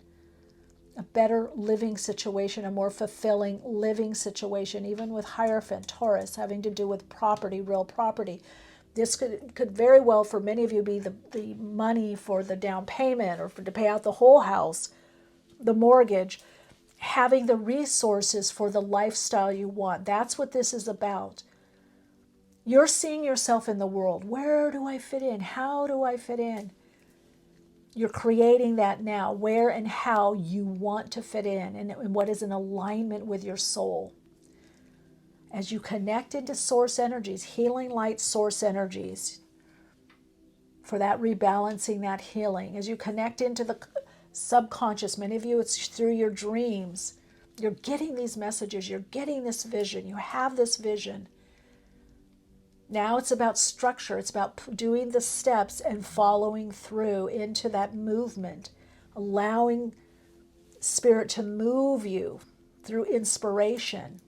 a better living situation, a more fulfilling living situation, even with Hierophant, Taurus, having to do with property, real property. This could very well, for many of you, be the money for the down payment or to pay out the whole house, the mortgage, having the resources for the lifestyle you want. That's what this is about. You're seeing yourself in the world. Where do I fit in? How do I fit in? You're creating that now, where and how you want to fit in and what is in alignment with your soul. As you connect into source energies, healing light source energies, for that rebalancing, that healing, as you connect into the subconscious, many of you, it's through your dreams. You're getting these messages, you're getting this vision, you have this vision. Now it's about structure. It's about doing the steps and following through into that movement, allowing Spirit to move you through inspiration.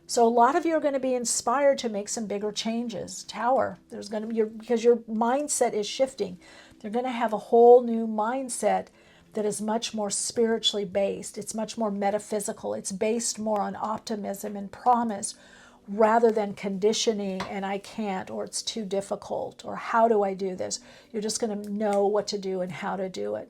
So a lot of you are going to be inspired to make some bigger changes. Tower, there's going to be because your mindset is shifting. They're going to have a whole new mindset that is much more spiritually based. It's much more metaphysical. It's based more on optimism and promise, rather than conditioning and I can't, or it's too difficult, or how do I do this? You're just going to know what to do and how to do it.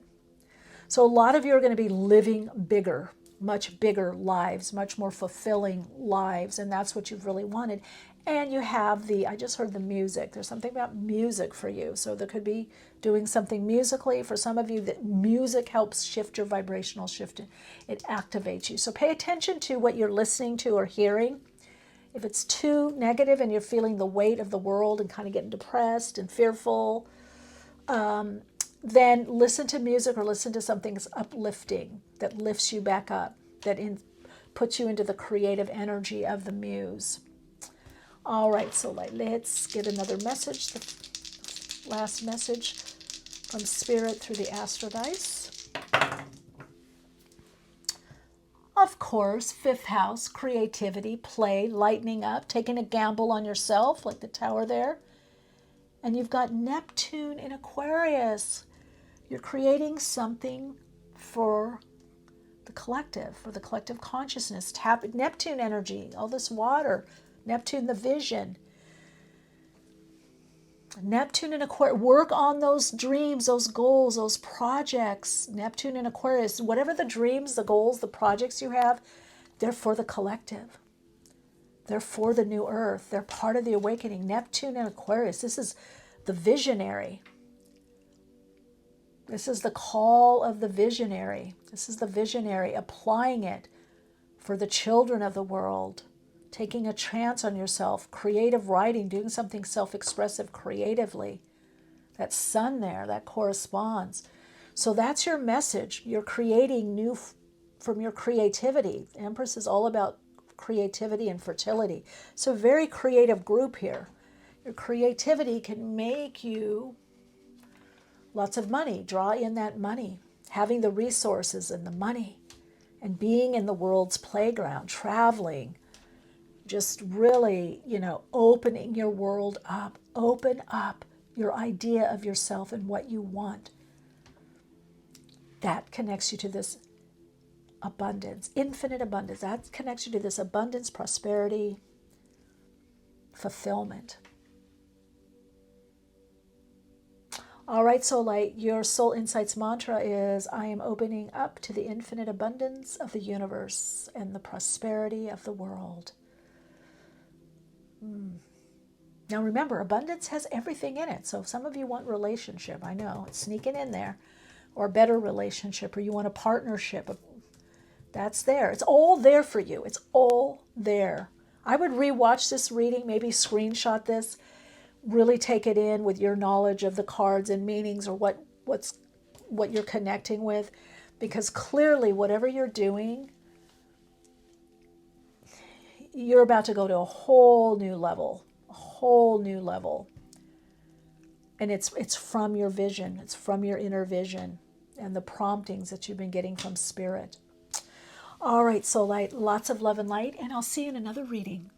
So a lot of you are going to be living bigger, much bigger lives, much more fulfilling lives, and that's what you've really wanted. And you have I just heard the music. There's something about music for you. So there could be doing something musically. For some of you, that music helps shift your vibrational shift. It activates you. So pay attention to what you're listening to or hearing. If it's too negative and you're feeling the weight of the world and kind of getting depressed and fearful, then listen to music or listen to something that's uplifting, that lifts you back up, that puts you into the creative energy of the muse. All right, so let's get another message, the last message from Spirit through the Astro Dice. Of course, fifth house, creativity, play, lightening up, taking a gamble on yourself, like the tower there. And you've got Neptune in Aquarius. You're creating something for the collective, for the collective consciousness. Tap Neptune energy, all this water, Neptune the vision. Neptune in Aquarius, work on those dreams, those goals, those projects. Neptune in Aquarius, whatever the dreams, the goals, the projects you have, they're for the collective. They're for the new earth. They're part of the awakening. Neptune in Aquarius, this is the visionary. This is the call of the visionary. This is the visionary applying it for the children of the world. Taking a chance on yourself, creative writing, doing something self-expressive creatively. That sun there, that corresponds. So that's your message. You're creating new from your creativity. Empress is all about creativity and fertility. So a very creative group here. Your creativity can make you lots of money, draw in that money, having the resources and the money, and being in the world's playground, traveling, just really, opening your world up. Open up your idea of yourself and what you want. That connects you to this abundance, infinite abundance. That connects you to this abundance, prosperity, fulfillment. All right, so your Soul Insights mantra is, I am opening up to the infinite abundance of the universe and the prosperity of the world. Now remember, abundance has everything in it. So if some of you want relationship, I know, it's sneaking in there, or a better relationship, or you want a partnership, that's there. It's all there for you. It's all there. I would rewatch this reading, maybe screenshot this. Really take it in with your knowledge of the cards and meanings, or what you're connecting with, because clearly whatever you're doing, you're about to go to a whole new level, a whole new level. And it's from your vision, it's from your inner vision and the promptings that you've been getting from spirit. All right, Soulite, lots of love and light, and I'll see you in another reading.